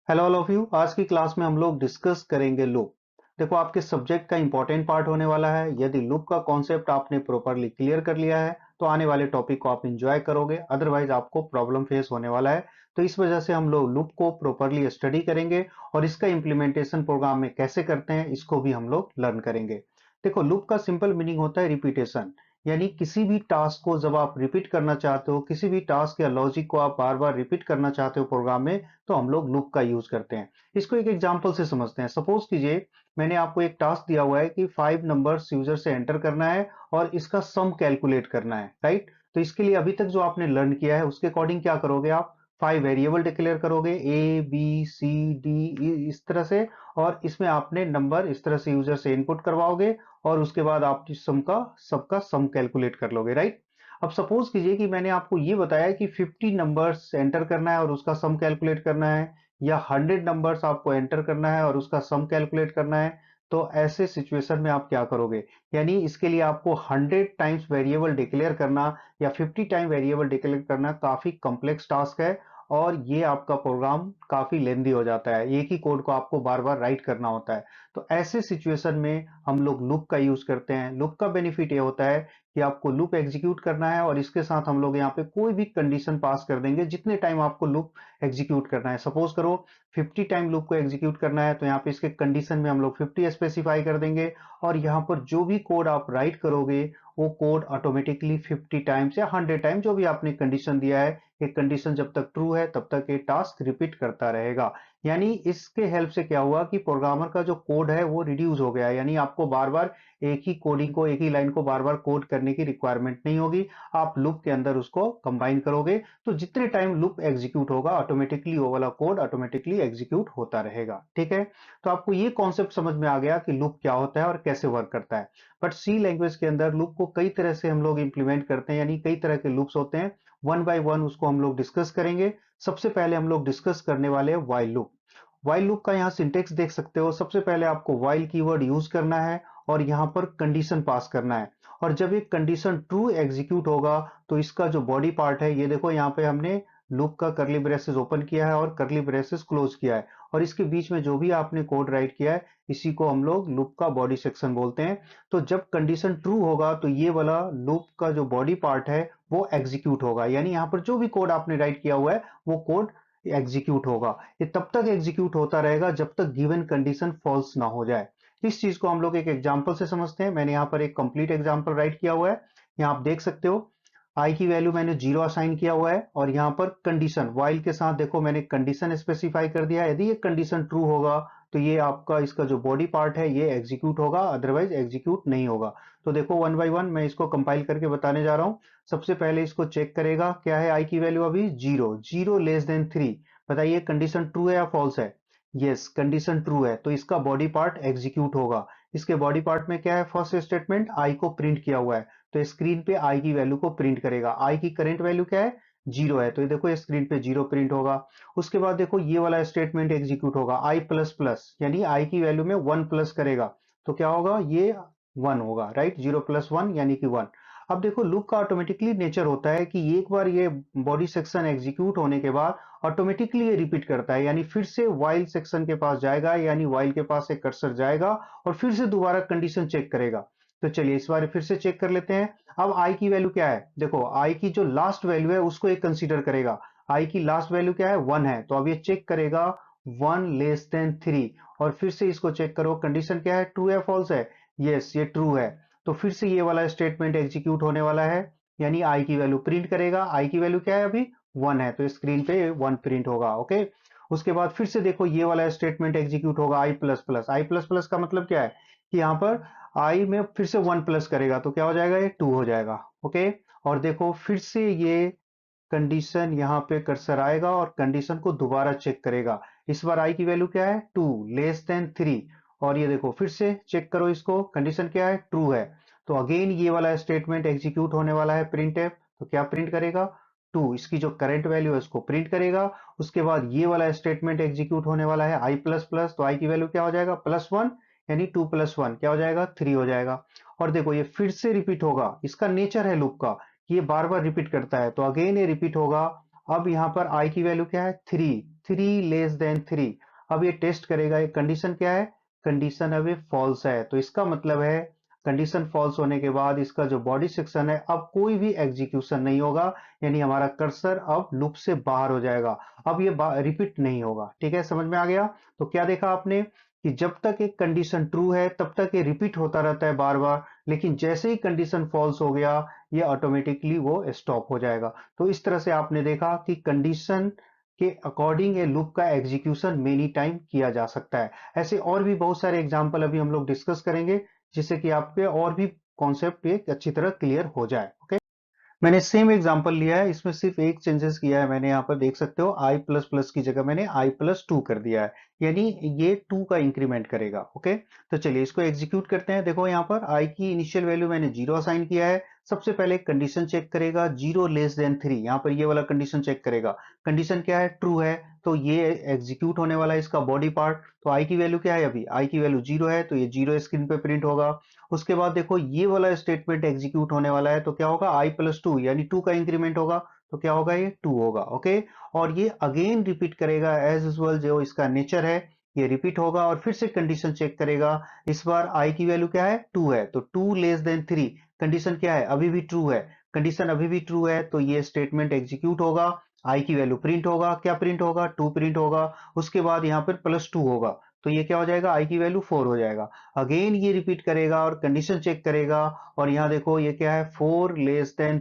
Hello all of you. आज की class में हम लोग डिस्कस करेंगे लूप। देखो, आपके सब्जेक्ट का इंपॉर्टेंट पार्ट होने वाला है। यदि लूप का कॉन्सेप्ट आपने प्रॉपरली क्लियर कर लिया है तो आने वाले टॉपिक को आप एंजॉय करोगे, अदरवाइज आपको प्रॉब्लम फेस होने वाला है। तो इस वजह से हम लोग लूप को प्रॉपरली स्टडी करेंगे और इसका इम्प्लीमेंटेशन प्रोग्राम में कैसे करते हैं इसको भी हम लोग लर्न करेंगे। देखो, लूप का सिंपल मीनिंग होता है रिपीटेशन। यानी किसी भी टास्क को जब आप रिपीट करना चाहते हो, किसी भी टास्क या लॉजिक को आप बार बार रिपीट करना चाहते हो प्रोग्राम में, तो हम लोग लूप का यूज करते हैं। इसको एक एग्जांपल से समझते हैं। सपोज कीजिए मैंने आपको एक टास्क दिया हुआ है कि 5 नंबर्स यूजर से एंटर करना है और इसका सम कैलकुलेट करना है, राइट। तो इसके लिए अभी तक जो आपने लर्न किया है उसके अकॉर्डिंग क्या करोगे, आप 5 वेरिएबल डिक्लेयर करोगे, ए बी सी डी इस तरह से। और इसमें आपने नंबर इस तरह से यूजर से इनपुट करवाओगे और उसके बाद आप सम का सबका सम कैलकुलेट कर लोगे, राइट। अब सपोज कीजिए कि मैंने आपको ये बताया कि 50 नंबर्स एंटर करना है और उसका सम कैलकुलेट करना है, या 100 नंबर्स आपको एंटर करना है और उसका सम कैलकुलेट करना है। तो ऐसे सिचुएशन में आप क्या करोगे, यानी इसके लिए आपको 100 टाइम्स वेरिएबल डिक्लेयर करना या 50 टाइम वेरिएबल डिक्लेयर करना काफी कॉम्प्लेक्स टास्क है। और ये आपका प्रोग्राम काफी लेंदी हो जाता है, एक ही कोड को आपको बार बार राइट करना होता है। तो ऐसे सिचुएशन में हम लोग लूप का यूज करते हैं। लूप का बेनिफिट ये होता है कि आपको लूप एग्जीक्यूट करना है और इसके साथ हम लोग यहाँ पे कोई भी कंडीशन पास कर देंगे जितने टाइम आपको लूप एग्जीक्यूट करना है। सपोज करो 50 टाइम लूप को एग्जीक्यूट करना है, तो यहाँ पे इसके कंडीशन में हम लोग 50 स्पेसिफाई कर देंगे। और यहाँ पर जो भी कोड आप राइट करोगे वो कोड ऑटोमेटिकली 50 टाइम्स या 100 टाइम जो भी आपने कंडीशन दिया है, एक कंडीशन जब तक ट्रू है तब तक ये टास्क रिपीट करता रहेगा। यानी इसके हेल्प से क्या हुआ कि प्रोग्रामर का जो कोड है वो रिड्यूस हो गया है। यानी आपको बार बार एक ही कोडिंग को, एक ही लाइन को बार बार कोड करने की रिक्वायरमेंट नहीं होगी। आप लूप के अंदर उसको कंबाइन करोगे तो जितने टाइम लूप एग्जीक्यूट होगा ऑटोमेटिकली वो वाला कोड ऑटोमेटिकली एग्जीक्यूट होता रहेगा, ठीक है। तो आपको ये कॉन्सेप्ट समझ में आ गया कि लूप क्या होता है और कैसे वर्क करता है। बट सी लैंग्वेज के अंदर लूप को कई तरह से हम लोग इंप्लीमेंट करते हैं, यानी कई तरह के लूप्स होते हैं। वन बाय वन उसको हम लोग डिस्कस करेंगे। सबसे पहले हम लोग डिस्कस करने वाले हैं व्हाइल लूप। व्हाइल लूप का यहाँ सिंटेक्स देख सकते हो। सबसे पहले आपको व्हाइल कीवर्ड यूज करना है और यहाँ पर कंडीशन पास करना है। और जब एक कंडीशन ट्रू एग्जीक्यूट होगा तो इसका जो बॉडी पार्ट है, ये देखो यहाँ पे हमने लूप का करली ब्रेसेस ओपन किया है और करली ब्रेसेस क्लोज किया है, और इसके बीच में जो भी आपने कोड राइट किया है इसी को हम लोग लूप का बॉडी सेक्शन बोलते हैं। तो जब कंडीशन ट्रू होगा तो ये वाला लूप का जो बॉडी पार्ट है वो एग्जीक्यूट होगा, यानी यहाँ पर जो भी कोड आपने राइट किया हुआ है वो कोड एग्जीक्यूट होगा। ये तब तक एग्जीक्यूट होता रहेगा जब तक गिवन कंडीशन फॉल्स ना हो जाए। इस चीज को हम लोग एक एग्जांपल से समझते हैं। मैंने यहाँ पर एक कंप्लीट एग्जांपल राइट किया हुआ है। यहाँ आप देख सकते हो आई की वैल्यू मैंने 0 असाइन किया हुआ है और यहाँ पर कंडीशन व्हाइल के साथ देखो मैंने कंडीशन स्पेसिफाई कर दिया है। यदि ये कंडीशन ट्रू होगा तो ये आपका इसका जो बॉडी पार्ट है ये एग्जीक्यूट होगा, अदरवाइज एग्जीक्यूट नहीं होगा। तो देखो वन बाय वन मैं इसको कंपाइल करके बताने जा रहा हूँ। सबसे पहले इसको चेक करेगा, क्या है आई की वैल्यू अभी 0, 0 <3। बताइए कंडीशन ट्रू है या फॉल्स है। यस, कंडीशन ट्रू है, तो इसका बॉडी पार्ट एग्जीक्यूट होगा। इसके बॉडी पार्ट में क्या है, फर्स्ट स्टेटमेंट आई को प्रिंट किया हुआ है, तो स्क्रीन पे आई की वैल्यू को प्रिंट करेगा। आई की करंट वैल्यू क्या है, 0 है, तो ये देखो स्क्रीन पे 0 प्रिंट होगा। उसके बाद देखो ये वाला स्टेटमेंट एग्जीक्यूट होगा, आई प्लस प्लस, यानी आई की वैल्यू में 1 प्लस करेगा तो क्या होगा, ये 1 होगा, राइट। 0 + 1 यानी कि 1। अब देखो लूप का ऑटोमेटिकली नेचर होता है कि एक बार ये बॉडी सेक्शन एग्जीक्यूट होने के बाद ऑटोमेटिकली ये रिपीट करता है, यानी फिर से व्हाइल सेक्शन के पास जाएगा, यानी व्हाइल के पास एक कर्सर जाएगा और फिर से दोबारा कंडीशन चेक करेगा। तो चलिए इस बार फिर से चेक कर लेते हैं। अब आई की वैल्यू क्या है, देखो आई की जो लास्ट वैल्यू है उसको एक कंसीडर करेगा। आई की लास्ट वैल्यू क्या है, 1 है, तो अब ये चेक करेगा 1 <3। और फिर से इसको चेक करो कंडीशन क्या है, ट्रू है फॉल्स है। यस, ये ट्रू है, तो फिर से ये वाला स्टेटमेंट एग्जीक्यूट होने वाला है, यानी आई की वैल्यू प्रिंट करेगा। आई की वैल्यू क्या है अभी, 1 है, तो स्क्रीन पे 1 प्रिंट होगा, ओके। उसके बाद फिर से देखो ये वाला स्टेटमेंट एग्जीक्यूट होगा, आई प्लस प्लस। आई प्लस प्लस का मतलब क्या है कि यहाँ पर आई में फिर से 1 प्लस करेगा तो क्या हो जाएगा, ये 2 हो जाएगा, ओके। और देखो फिर से ये कंडीशन यहाँ पे कर्सर आएगा और कंडीशन को दोबारा चेक करेगा। इस बार आई की वैल्यू क्या है, 2 <3। और ये देखो फिर से चेक करो इसको, कंडीशन क्या है, ट्रू है, तो अगेन ये वाला स्टेटमेंट एग्जीक्यूट होने वाला है, प्रिंट है, तो क्या प्रिंट करेगा, 2, इसकी जो करंट वैल्यू है उसको प्रिंट करेगा। उसके बाद ये वाला स्टेटमेंट एग्जीक्यूट होने वाला है आई प्लस प्लस, तो आई की वैल्यू क्या हो जाएगा, +1, यानी 2 + 1 क्या हो जाएगा, 3 हो जाएगा। और देखो ये फिर से रिपीट होगा, इसका नेचर है लूप का, ये बार बार रिपीट करता है, तो अगेन ये रिपीट होगा। अब यहाँ पर आई की वैल्यू क्या है, 3, 3 <3। अब ये टेस्ट करेगा, ये कंडीशन क्या है, कंडीशन अब ये फॉल्स है, तो इसका मतलब है कंडीशन फॉल्स होने के बाद इसका जो बॉडी सेक्शन है अब कोई भी एग्जीक्यूशन नहीं होगा, यानी हमारा कर्सर अब लूप से बाहर हो जाएगा, अब ये रिपीट नहीं होगा। ठीक है, समझ में आ गया। तो क्या देखा आपने कि जब तक एक कंडीशन ट्रू है तब तक ये रिपीट होता रहता है बार बार, लेकिन जैसे ही कंडीशन फॉल्स हो गया ये ऑटोमेटिकली वो स्टॉप हो जाएगा। तो इस तरह से आपने देखा कि कंडीशन के अकॉर्डिंग ये लूप का एग्जीक्यूशन मेनी टाइम किया जा सकता है। ऐसे और भी बहुत सारे एग्जांपल अभी हम लोग डिस्कस करेंगे, जिससे कि आपके और भी कॉन्सेप्ट एक अच्छी तरह क्लियर हो जाए। ओके, मैंने सेम एग्जांपल लिया है, इसमें सिर्फ एक चेंजेस किया है मैंने, यहाँ पर देख सकते हो आई प्लस प्लस की जगह मैंने आई प्लस टू कर दिया है, यानी ये टू का इंक्रीमेंट करेगा। ओके, तो चलिए इसको एग्जीक्यूट करते हैं। देखो यहाँ पर आई की इनिशियल वैल्यू मैंने 0 असाइन किया है। सबसे पहले कंडीशन चेक करेगा 0 <3, यहाँ पर ये वाला कंडीशन चेक करेगा। कंडीशन क्या है, ट्रू है, तो ये एग्जीक्यूट होने वाला है इसका बॉडी पार्ट। तो आई की वैल्यू क्या है, अभी आई की वैल्यू 0 है, तो ये 0 स्क्रीन पे प्रिंट होगा। उसके बाद देखो ये वाला स्टेटमेंट एग्जीक्यूट होने वाला है, तो क्या होगा, आई प्लस टू यानी टू का इंक्रीमेंट होगा, तो क्या होगा, ये टू होगा। ओके, और ये अगेन रिपीट करेगा एज यूजुअल, जो इसका नेचर है ये रिपीट होगा और फिर से कंडीशन चेक करेगा। इस बार आई की वैल्यू क्या है, टू है, तो 2 <3, कंडीशन क्या है, अभी भी ट्रू है, कंडीशन अभी भी ट्रू है, तो ये स्टेटमेंट एग्जीक्यूट होगा। आई की वैल्यू प्रिंट होगा, क्या प्रिंट होगा, टू प्रिंट होगा। उसके बाद यहाँ पर प्लस टू होगा, तो ये क्या हो जाएगा, आई की वैल्यू 4 हो जाएगा। अगेन ये रिपीट करेगा और कंडीशन चेक करेगा, और यहाँ देखो ये क्या है, 4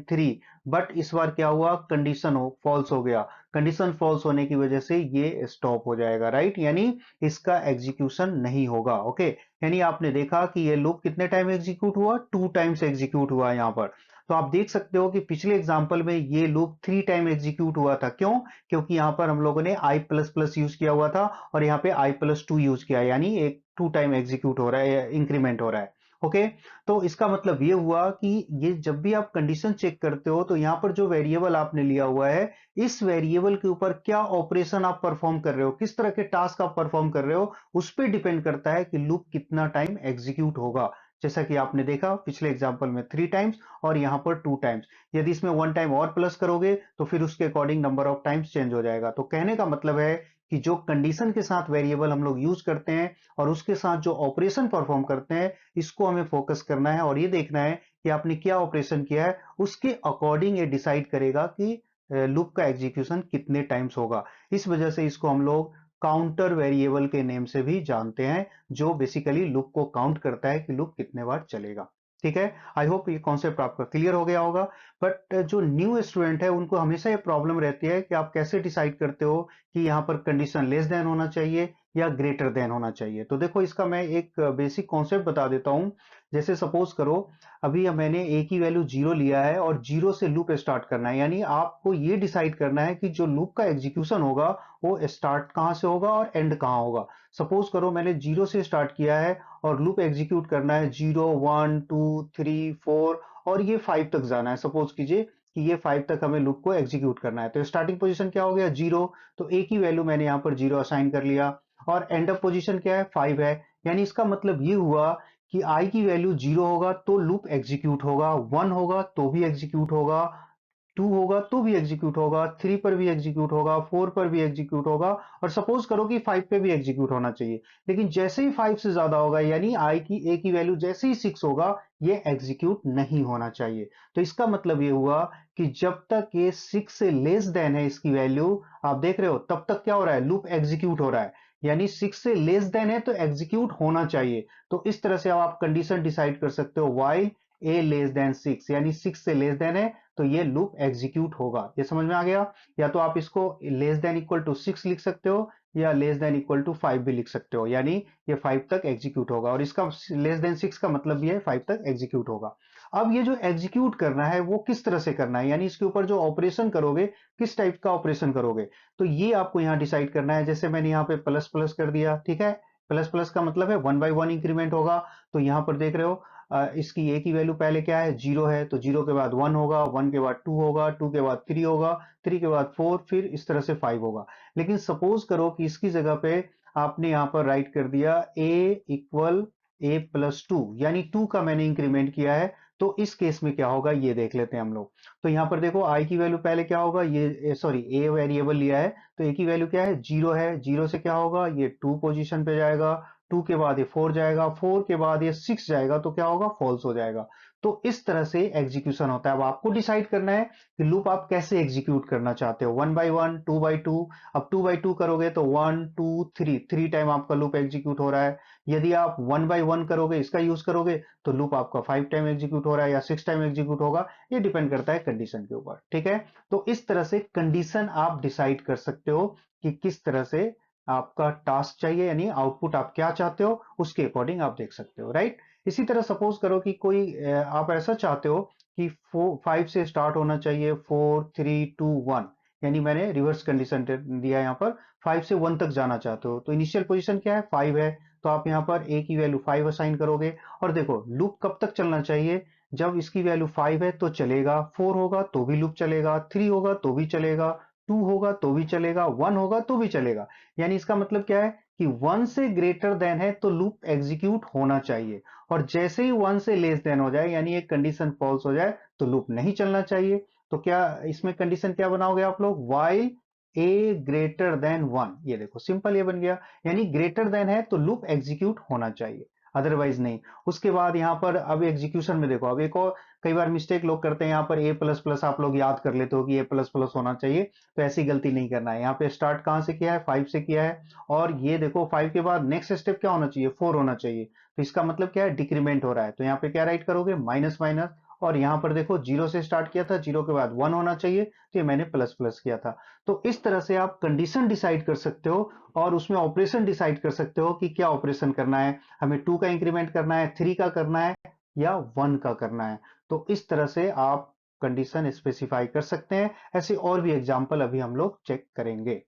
<3, बट इस बार क्या हुआ, कंडीशन फॉल्स हो गया। कंडीशन फॉल्स होने की वजह से ये स्टॉप हो जाएगा, राइट, यानी इसका एग्जीक्यूशन नहीं होगा। ओके, यानी आपने देखा कि ये लूप कितने टाइम एग्जीक्यूट हुआ, 2 टाइम्स एग्जीक्यूट हुआ यहाँ पर। तो आप देख सकते हो कि पिछले एग्जाम्पल में ये लूप 3 टाइम एग्जीक्यूट हुआ था। क्यों, क्योंकि यहाँ पर हम लोगों ने आई प्लस प्लस यूज किया हुआ था और यहाँ पे आई प्लस टू यूज किया है, यानी एक 2 टाइम एग्जीक्यूट हो रहा है, इंक्रीमेंट हो रहा है। ओके, तो इसका मतलब ये हुआ कि ये जब भी आप कंडीशन चेक करते हो तो यहाँ पर जो वेरिएबल आपने लिया हुआ है, इस वेरिएबल के ऊपर क्या ऑपरेशन आप परफॉर्म कर रहे हो, किस तरह के टास्क आप परफॉर्म कर रहे हो, उस पर डिपेंड करता है कि लूप कितना टाइम एग्जीक्यूट होगा। जैसा कि आपने देखा पिछले एग्जांपल में 3 टाइम्स और यहाँ पर 2 टाइम्स। यदि इसमें 1 टाइम और प्लस करोगे तो फिर उसके according number of times change हो जाएगा। तो कहने का मतलब है कि जो कंडीशन के साथ वेरिएबल हम लोग यूज करते हैं और उसके साथ जो ऑपरेशन परफॉर्म करते हैं, इसको हमें फोकस करना है और ये देखना है कि आपने क्या ऑपरेशन किया है, उसके अकॉर्डिंग ये डिसाइड करेगा कि लूप का एग्जीक्यूशन कितने टाइम्स होगा। इस वजह से इसको हम लोग काउंटर वेरिएबल के नेम से भी जानते हैं, जो बेसिकली लूप को काउंट करता है कि लूप कितने बार चलेगा। ठीक है, आई होप ये कॉन्सेप्ट आपका क्लियर हो गया होगा। बट जो न्यू स्टूडेंट है उनको हमेशा ये प्रॉब्लम रहती है कि आप कैसे डिसाइड करते हो कि यहाँ पर कंडीशन लेस देन होना चाहिए या ग्रेटर देन होना चाहिए। तो देखो इसका मैं एक बेसिक कॉन्सेप्ट बता देता हूं। जैसे सपोज करो अभी मैंने ए की वैल्यू 0 लिया है और 0 से लूप स्टार्ट करना है, यानी आपको ये डिसाइड करना है कि जो लूप का एग्जीक्यूशन होगा वो स्टार्ट कहां से होगा और एंड कहां होगा। सपोज करो मैंने 0 से स्टार्ट किया है और लूप एग्जीक्यूट करना है 0 1 2 3 4 और ये 5 तक जाना है। सपोज कीजिए कि ये 5 तक हमें लूप को एग्जीक्यूट करना है, तो स्टार्टिंग पोजीशन क्या हो गया, 0, तो ए की वैल्यू मैंने यहाँ पर 0 असाइन कर लिया और एंड अप पोजीशन क्या है, 5 है। यानी इसका मतलब ये हुआ कि आई की वैल्यू 0 होगा तो लूप एग्जीक्यूट होगा, 1 होगा तो भी एग्जीक्यूट होगा, 2 होगा तो भी एग्जीक्यूट होगा, 3 पर भी एग्जीक्यूट होगा, 4 पर भी एग्जीक्यूट होगा और सपोज करो कि 5 पे भी एग्जीक्यूट होना चाहिए। लेकिन जैसे ही 5 से ज्यादा होगा, यानी आई की ए की वैल्यू जैसे ही 6 होगा, ये एग्जीक्यूट नहीं होना चाहिए। तो इसका मतलब ये हुआ कि जब तक ये 6 से लेस देन है इसकी वैल्यू, आप देख रहे हो, तब तक क्या हो रहा है, लूप एग्जीक्यूट हो रहा है, यानी 6 से लेस देन है तो एग्जीक्यूट होना चाहिए। तो इस तरह से आप कंडीशन डिसाइड कर सकते हो, वाइल ए लेस देन 6, यानी 6 से लेस देन है तो ये लूप एग्जीक्यूट होगा। ये समझ में आ गया। या तो आप इसको लेस देन इक्वल टू 6 लिख सकते हो या लेस देन इक्वल टू 5 भी लिख सकते हो, यानी ये 5 तक एग्जीक्यूट होगा और इसका लेस देन 6 का मतलब भी है 5 तक एग्जीक्यूट होगा। अब ये जो एग्जीक्यूट करना है वो किस तरह से करना है, यानी इसके ऊपर जो ऑपरेशन करोगे किस टाइप का ऑपरेशन करोगे, तो ये आपको यहाँ डिसाइड करना है। जैसे मैंने यहाँ पे प्लस प्लस कर दिया, ठीक है, प्लस प्लस का मतलब है 1 बाई 1 इंक्रीमेंट होगा। तो यहाँ पर देख रहे हो इसकी ए की वैल्यू पहले क्या है, 0 है, तो 0 के बाद 1 होगा, 1 के बाद 2 होगा, 2 के बाद 3 होगा, 3 के बाद 4, फिर इस तरह से 5 होगा। लेकिन सपोज करो कि इसकी जगह पे आपने यहाँ पर राइट कर दिया a equal a plus two, यानी 2 का मैंने इंक्रीमेंट किया है, तो इस केस में क्या होगा ये देख लेते हैं हम लोग। तो यहाँ पर देखो आई की वैल्यू पहले क्या होगा, ये सॉरी ए वेरिएबल लिया है तो ए की वैल्यू क्या है, जीरो है। जीरो से क्या होगा, ये टू पोजीशन पे जाएगा, टू के बाद ये फोर जाएगा, फोर के बाद ये सिक्स जाएगा, तो क्या होगा, फॉल्स हो जाएगा। तो इस तरह से एग्जीक्यूशन होता है। अब आपको डिसाइड करना है कि लूप आप कैसे एग्जीक्यूट करना चाहते हो, one by one, two by two. अब टू बाई टू करोगे तो one two three, three time आपका लूप एग्जीक्यूट हो रहा है। यदि आप वन बाई वन करोगे, इसका यूज करोगे, तो लूप आपका फाइव टाइम एग्जीक्यूट हो रहा है या सिक्स टाइम एग्जीक्यूट होगा, ये डिपेंड करता है कंडीशन के ऊपर, ठीक है। तो इस तरह से कंडीशन आप डिसाइड कर सकते हो कि किस तरह से आपका टास्क चाहिए, यानी आउटपुट आप क्या चाहते हो, उसके अकॉर्डिंग आप देख सकते हो, राइट। इसी तरह सपोज करो कि कोई आप ऐसा चाहते हो कि फाइव से स्टार्ट होना चाहिए, फोर थ्री टू वन, यानी मैंने रिवर्स कंडीशन दिया यहाँ पर, फाइव से वन तक जाना चाहते हो, तो इनिशियल पोजीशन क्या है, फाइव है, तो आप यहाँ पर ए की वैल्यू फाइव असाइन करोगे। और देखो लूप कब तक चलना चाहिए, जब इसकी वैल्यू फाइव है तो चलेगा, फोर होगा तो भी लूप चलेगा, थ्री होगा तो भी चलेगा, टू होगा तो भी चलेगा, वन होगा तो भी चलेगा। यानी इसका मतलब क्या है कि वन से ग्रेटर देन है तो लूप एग्जीक्यूट होना चाहिए, और जैसे ही वन से लेस देन हो जाए, यानी एक कंडीशन फॉल्स हो जाए, तो लूप नहीं चलना चाहिए। तो क्या इसमें कंडीशन क्या बनाओगे आप लोग, while a greater than one, ये देखो सिंपल ये बन गया, यानी ग्रेटर देन है तो लूप एग्जीक्यूट होना चाहिए, अदरवाइज नहीं। उसके बाद यहां पर अब एग्जीक्यूशन में देखो, अब एक और कई बार मिस्टेक लोग करते हैं, यहाँ पर ए प्लस प्लस आप लोग याद कर लेते हो कि ए प्लस प्लस होना चाहिए, तो ऐसी गलती नहीं करना है। यहाँ पे स्टार्ट कहां से किया है, फाइव से किया है, और ये देखो फाइव के बाद नेक्स्ट स्टेप क्या होना चाहिए, फोर होना चाहिए, तो इसका मतलब क्या है, डिक्रीमेंट हो रहा है, तो यहाँ पे क्या राइट करोगे, माइनस माइनस। और यहाँ पर देखो जीरो से स्टार्ट किया था, जीरो के बाद वन होना चाहिए, तो ये मैंने प्लस प्लस किया था। तो इस तरह से आप कंडीशन डिसाइड कर सकते हो, और उसमें ऑपरेशन डिसाइड कर सकते हो कि क्या ऑपरेशन करना है, हमें टू का इंक्रीमेंट करना है, थ्री का करना है, या वन का करना है। तो इस तरह से आप कंडीशन स्पेसिफाई कर सकते हैं। ऐसे और भी एग्जाम्पल अभी हम लोग चेक करेंगे।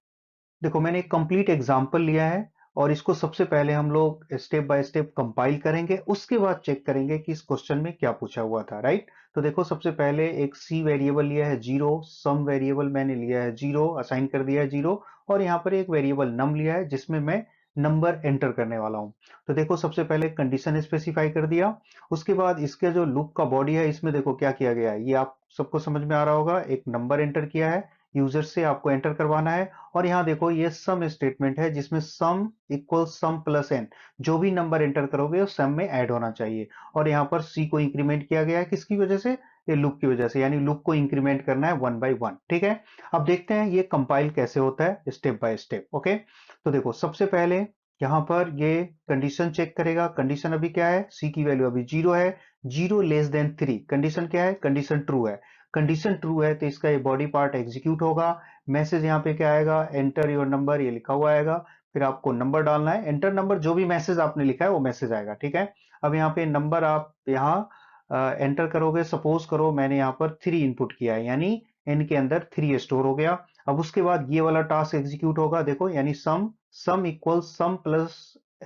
देखो मैंने एक कंप्लीट एग्जाम्पल लिया है, और इसको सबसे पहले हम लोग स्टेप बाय स्टेप कंपाइल करेंगे, उसके बाद चेक करेंगे कि इस क्वेश्चन में क्या पूछा हुआ था, राइट। तो देखो सबसे पहले एक सी वेरिएबल लिया है जीरो, सम वेरिएबल मैंने लिया है जीरो, असाइन कर दिया है जीरो, और यहाँ पर एक वेरिएबल नम लिया है जिसमें मैं नंबर एंटर करने वाला हूं। तो देखो सबसे पहले कंडीशन स्पेसिफाई कर दिया, उसके बाद इसके जो लूप का बॉडी है इसमें देखो क्या किया गया है, ये आप सबको समझ में आ रहा होगा, एक नंबर एंटर किया है, यूजर से आपको एंटर करवाना है। और यहाँ देखो ये सम स्टेटमेंट है जिसमें sum equal sum plus N, जो भी नंबर एंटर करोगे वो सम में ऐड होना चाहिए। और यहाँ पर सी को इंक्रीमेंट किया गया है, किसकी वजह से, ये लूप की वजह से, यानी लूप को इंक्रीमेंट करना है वन बाई वन, ठीक है। अब देखते हैं ये कंपाइल कैसे होता है स्टेप बाय स्टेप, ओके। तो देखो सबसे पहले यहाँ पर ये कंडीशन चेक करेगा, कंडीशन अभी क्या है, सी की वैल्यू अभी जीरो है, zero less than three, condition क्या है, कंडीशन ट्रू है। कंडीशन ट्रू है तो इसका ये बॉडी पार्ट एग्जीक्यूट होगा। मैसेज यहाँ पे क्या आएगा, एंटर योर नंबर, ये लिखा हुआ आएगा, फिर आपको नंबर डालना है, एंटर नंबर, जो भी मैसेज आपने लिखा है वो मैसेज आएगा, ठीक है। अब यहाँ पे नंबर आप यहाँ एंटर करोगे, सपोज करो मैंने यहाँ पर थ्री इनपुट किया है, यानी एन के अंदर थ्री स्टोर हो गया। अब उसके बाद ये वाला टास्क एग्जीक्यूट होगा, देखो यानी sum, sum equal sum plus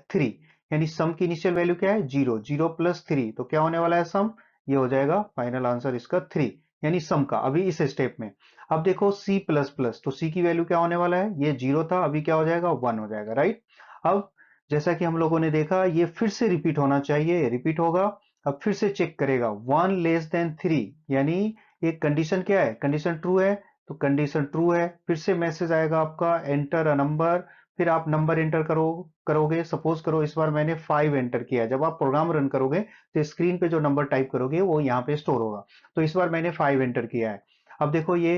three, यानी सम की इनिशियल वैल्यू क्या है, जीरो, जीरो प्लस थ्री, तो क्या होने वाला है सम, ये हो जाएगा फाइनल आंसर इसका थ्री, यानी सम का अभी इस स्टेप में। अब देखो सी प्लस प्लस, तो सी की वैल्यू क्या होने वाला है, ये जीरो था, अभी क्या हो जाएगा, वन हो जाएगा, राइट। अब जैसा कि हम लोगों ने देखा ये फिर से रिपीट होना चाहिए, रिपीट होगा। अब फिर से चेक करेगा, वन लेस देन थ्री, यानी ये कंडीशन क्या है, कंडीशन ट्रू है, तो कंडीशन ट्रू है, फिर से मैसेज आएगा आपका एंटर अ नंबर, फिर आप नंबर एंटर करोगे, सपोज करो इस बार मैंने फाइव एंटर किया है, जब आप प्रोग्राम रन करोगे तो स्क्रीन पे जो नंबर टाइप करोगे वो यहाँ पे स्टोर होगा, तो इस बार मैंने फाइव एंटर किया है। अब देखो ये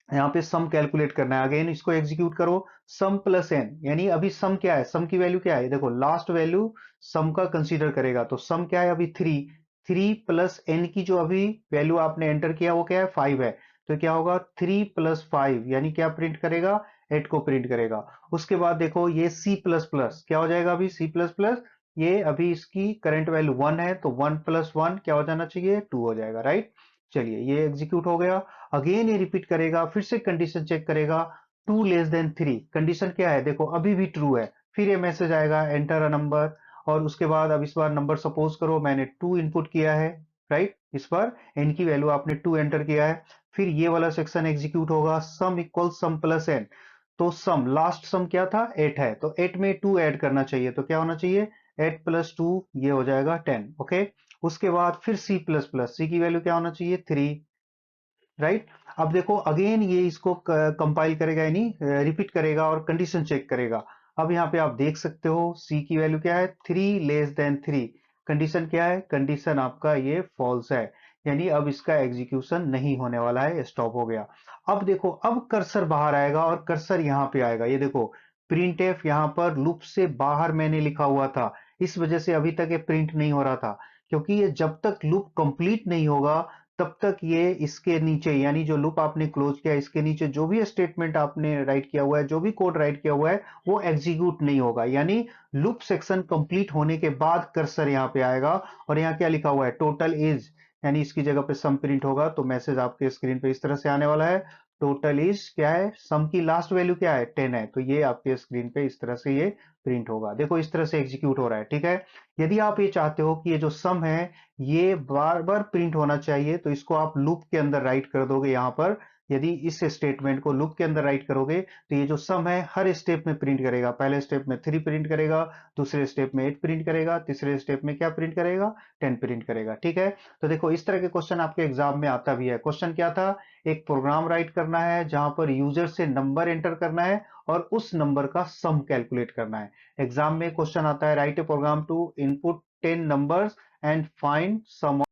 यहाँ पे सम कैलकुलेट करना है, अगेन इसको एग्जीक्यूट करो, सम प्लस एन, यानी अभी सम क्या है, सम की वैल्यू क्या है, देखो लास्ट वैल्यू सम का कंसीडर करेगा, तो सम क्या है अभी थ्री, थ्री प्लस एन की जो अभी वैल्यू आपने एंटर किया वो क्या है, फाइव है, तो क्या होगा थ्री प्लस फाइव, यानी क्या प्रिंट करेगा, एट को प्रिंट करेगा। उसके बाद देखो ये सी प्लस प्लस क्या हो जाएगा, अभी सी प्लस प्लस, ये अभी इसकी करंट वैल्यू वन है, तो वन प्लस वन क्या हो जाना चाहिए, टू हो जाएगा, राइट। चलिए ये एग्जीक्यूट हो गया। अगेन ये रिपीट करेगा, फिर से कंडीशन चेक करेगा, two less than three, condition क्या है, देखो अभी भी ट्रू है, फिर ये मैसेज आएगा एंटर अ नंबर, और उसके बाद अब इस बार नंबर सपोज करो मैंने टू इनपुट किया है, राइट, इस बार एन की वैल्यू आपने टू एंटर किया है, फिर ये वाला सेक्शन एग्जीक्यूट होगा, sum equal sum plus N, तो सम लास्ट सम क्या था, एट है, तो एट में टू ऐड करना चाहिए, तो क्या होना चाहिए, एट प्लस टू, ये हो जाएगा टेन, ओके। उसके बाद फिर सी प्लस प्लस, सी की वैल्यू क्या होना चाहिए 3, राइट। अब देखो अगेन ये इसको कंपाइल करेगा यानी रिपीट करेगा और कंडीशन चेक करेगा। अब यहाँ पे आप देख सकते हो सी की वैल्यू क्या है 3 <3। कंडीशन क्या है, कंडीशन आपका ये फॉल्स है, यानी अब इसका एग्जीक्यूशन नहीं होने वाला है, स्टॉप हो गया। अब देखो अब कर्सर बाहर आएगा और कर्सर यहाँ पे आएगा, ये देखो प्रिंट एफ यहाँ पर लूप से बाहर मैंने लिखा हुआ था, इस वजह से अभी तक ये प्रिंट नहीं हो रहा था, क्योंकि ये जब तक लूप कंप्लीट नहीं होगा तब तक ये इसके नीचे यानी जो लूप आपने क्लोज किया इसके नीचे जो भी स्टेटमेंट आपने राइट किया हुआ है, जो भी कोड राइट किया हुआ है वो एग्जीक्यूट नहीं होगा। यानी लूप सेक्शन कंप्लीट होने के बाद कर्सर यहाँ पे आएगा और यहाँ क्या लिखा हुआ है टोटल इज, यानी इसकी जगह पे सम प्रिंट होगा, तो मैसेज आपके स्क्रीन पे इस तरह से आने वाला है, टोटल इज क्या है, सम की लास्ट वैल्यू क्या है 10 है, तो ये आपके स्क्रीन पे इस तरह से ये प्रिंट होगा। देखो इस तरह से एग्जीक्यूट हो रहा है, ठीक है। यदि आप ये चाहते हो कि ये जो सम है ये बार बार प्रिंट होना चाहिए, तो इसको आप लूप के अंदर राइट कर दोगे यहाँ पर। यदि इस स्टेटमेंट को लूप के अंदर राइट करोगे तो ये जो सम है हर स्टेप में प्रिंट करेगा, पहले स्टेप में 3 प्रिंट करेगा, दूसरे स्टेप में 8 प्रिंट करेगा, तीसरे स्टेप में क्या प्रिंट करेगा 10 प्रिंट करेगा, ठीक है। तो देखो इस तरह के क्वेश्चन आपके एग्जाम में आता भी है। क्वेश्चन क्या था, एक प्रोग्राम राइट करना है जहां पर यूजर से नंबर एंटर करना है और उस नंबर का सम कैलकुलेट करना है। एग्जाम में क्वेश्चन आता है write a program to input 10 numbers and find sum.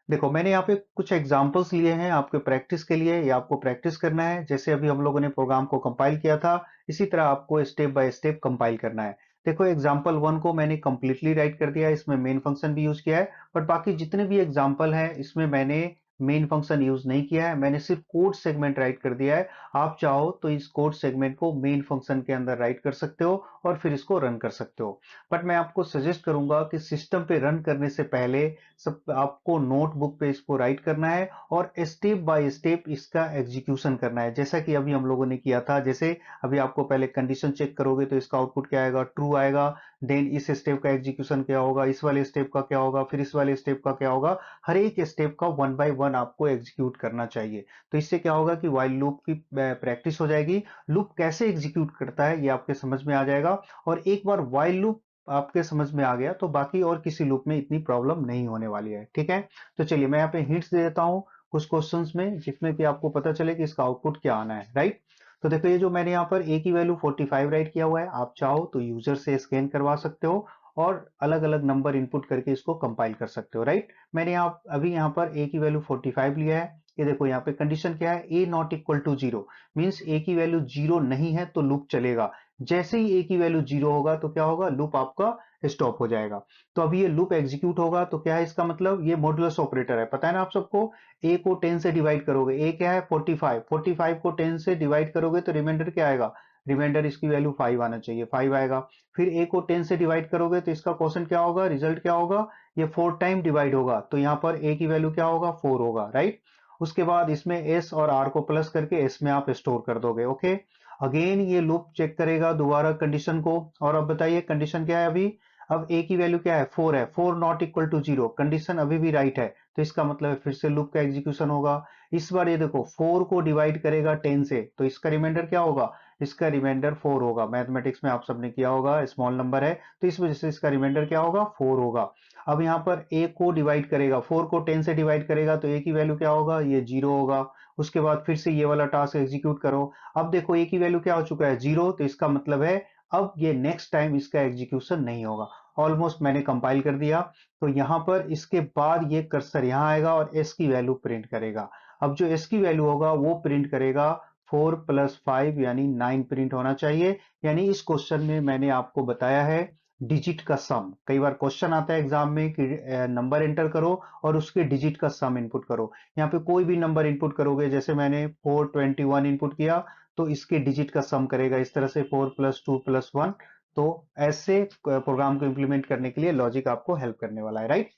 देखो मैंने यहाँ पे कुछ एग्जांपल्स लिए हैं आपके प्रैक्टिस के लिए, या आपको प्रैक्टिस करना है, जैसे अभी हम लोगों ने प्रोग्राम को कंपाइल किया था इसी तरह आपको स्टेप बाय स्टेप कंपाइल करना है। देखो एग्जांपल 1 को मैंने कंप्लीटली राइट कर दिया है, इसमें मेन फंक्शन भी यूज किया है, बट बाकी जितने भी एग्जांपल हैं इसमें मैंने मेन फंक्शन यूज नहीं किया है, मैंने सिर्फ कोड सेगमेंट राइट कर दिया है। आप चाहो तो इस कोड सेगमेंट को मेन फंक्शन के अंदर राइट कर सकते हो और फिर इसको रन कर सकते हो। बट मैं आपको सजेस्ट करूंगा कि सिस्टम पे रन करने से पहले सब आपको नोटबुक पे इसको राइट करना है और स्टेप बाय स्टेप इसका एग्जीक्यूशन करना है, जैसा कि अभी हम लोगों ने किया था। जैसे अभी आपको पहले कंडीशन चेक करोगे तो इसका आउटपुट क्या आएगा, ट्रू आएगा। देन इस स्टेप का एग्जीक्यूशन क्या होगा, इस वाले स्टेप का क्या होगा, फिर इस वाले स्टेप का क्या होगा, हर एक स्टेप का वन बाय वन आपको एग्जीक्यूट करना चाहिए। तो इससे क्या होगा कि वाइल लूप की प्रैक्टिस हो जाएगी, लूप कैसे एग्जीक्यूट करता है ये आपके समझ में आ जाएगा, और एक बार वाइल लूप आपके समझ में आ गया तो बाकी और किसी लूप में इतनी प्रॉब्लम नहीं होने वाली है, ठीक है। तो चलिए मैं यहाँ पे हिंट्स दे देता हूँ कुछ क्वेश्चंस में, जिसमें कि आपको पता चले कि इसका आउटपुट क्या आना है, राइट। तो देखो ये जो मैंने यहाँ पर ए की वैल्यू 45 राइट किया हुआ है, आप चाहो तो यूजर से स्कैन करवा सकते हो और अलग अलग नंबर इनपुट करके इसको कंपाइल कर सकते हो, राइट। मैंने यहाँ अभी यहाँ पर ए की वैल्यू 45 लिया है। ये देखो यहाँ पे कंडीशन क्या है, a not equal to zero, means a की वैल्यू जीरो नहीं है तो लूप चलेगा। जैसे ही ए की वैल्यू जीरो होगा तो क्या होगा, लूप आपका स्टॉप हो जाएगा। तो अभी ये लूप एग्जीक्यूट होगा तो क्या है इसका मतलब, ये मॉडुलस ऑपरेटर है, पता है ना आप सबको। ए को 10 से डिवाइड करोगे, ए क्या है 45, 45 को 10 से डिवाइड करोगे तो रिमाइंडर क्या आएगा, रिमाइंडर इसकी वैल्यू 5 आना चाहिए, 5 आएगा। फिर ए को 10 से डिवाइड करोगे तो इसका क्वेश्चन क्या होगा, रिजल्ट क्या होगा, ये 4 टाइम डिवाइड होगा, तो यहाँ पर ए की वैल्यू क्या होगा 4 होगा, राइट। उसके बाद इसमें एस और आर को प्लस करके एस में आप स्टोर कर दोगे, ओके। अगेन ये लूप चेक करेगा दोबारा कंडीशन को, और अब बताइए कंडीशन क्या है अभी। अब ए की वैल्यू क्या है 4 है, 4 not equal to zero, condition अभी भी राइट है, तो इसका मतलब है फिर से लूप का एग्जीक्यूशन होगा। इस बार ये देखो 4 को डिवाइड करेगा 10 से तो इसका रिमाइंडर क्या होगा, इसका रिमाइंडर 4 होगा। मैथमेटिक्स में आप सबने किया होगा, स्मॉल नंबर है तो इस वजह से इसका रिमाइंडर क्या होगा 4 होगा। अब यहाँ पर ए को डिवाइड करेगा, 4 को 10 से डिवाइड करेगा तो ए की वैल्यू क्या होगा, ये 0 होगा। उसके बाद फिर से ये वाला टास्क एग्जीक्यूट करो। अब देखो ए की वैल्यू क्या हो चुका है 0, तो इसका मतलब है अब ये नेक्स्ट टाइम इसका एग्जीक्यूशन नहीं होगा। ऑलमोस्ट मैंने कंपाइल कर दिया, तो यहां पर इसके बाद ये कर्सर यहां आएगा और एस की वैल्यू प्रिंट करेगा। अब जो एस की वैल्यू होगा वो प्रिंट करेगा 4 + 5 यानी 9 प्रिंट होना चाहिए। यानी इस क्वेश्चन में मैंने आपको बताया है डिजिट का सम। कई बार क्वेश्चन आता है एग्जाम में कि नंबर एंटर करो और उसके डिजिट का सम इनपुट करो। यहाँ पे कोई भी नंबर इनपुट करोगे, जैसे मैंने 421 इनपुट किया तो इसके डिजिट का सम करेगा इस तरह से 4 + 2 + 1। तो ऐसे प्रोग्राम को इंप्लीमेंट करने के लिए लॉजिक आपको हेल्प करने वाला है, राइट।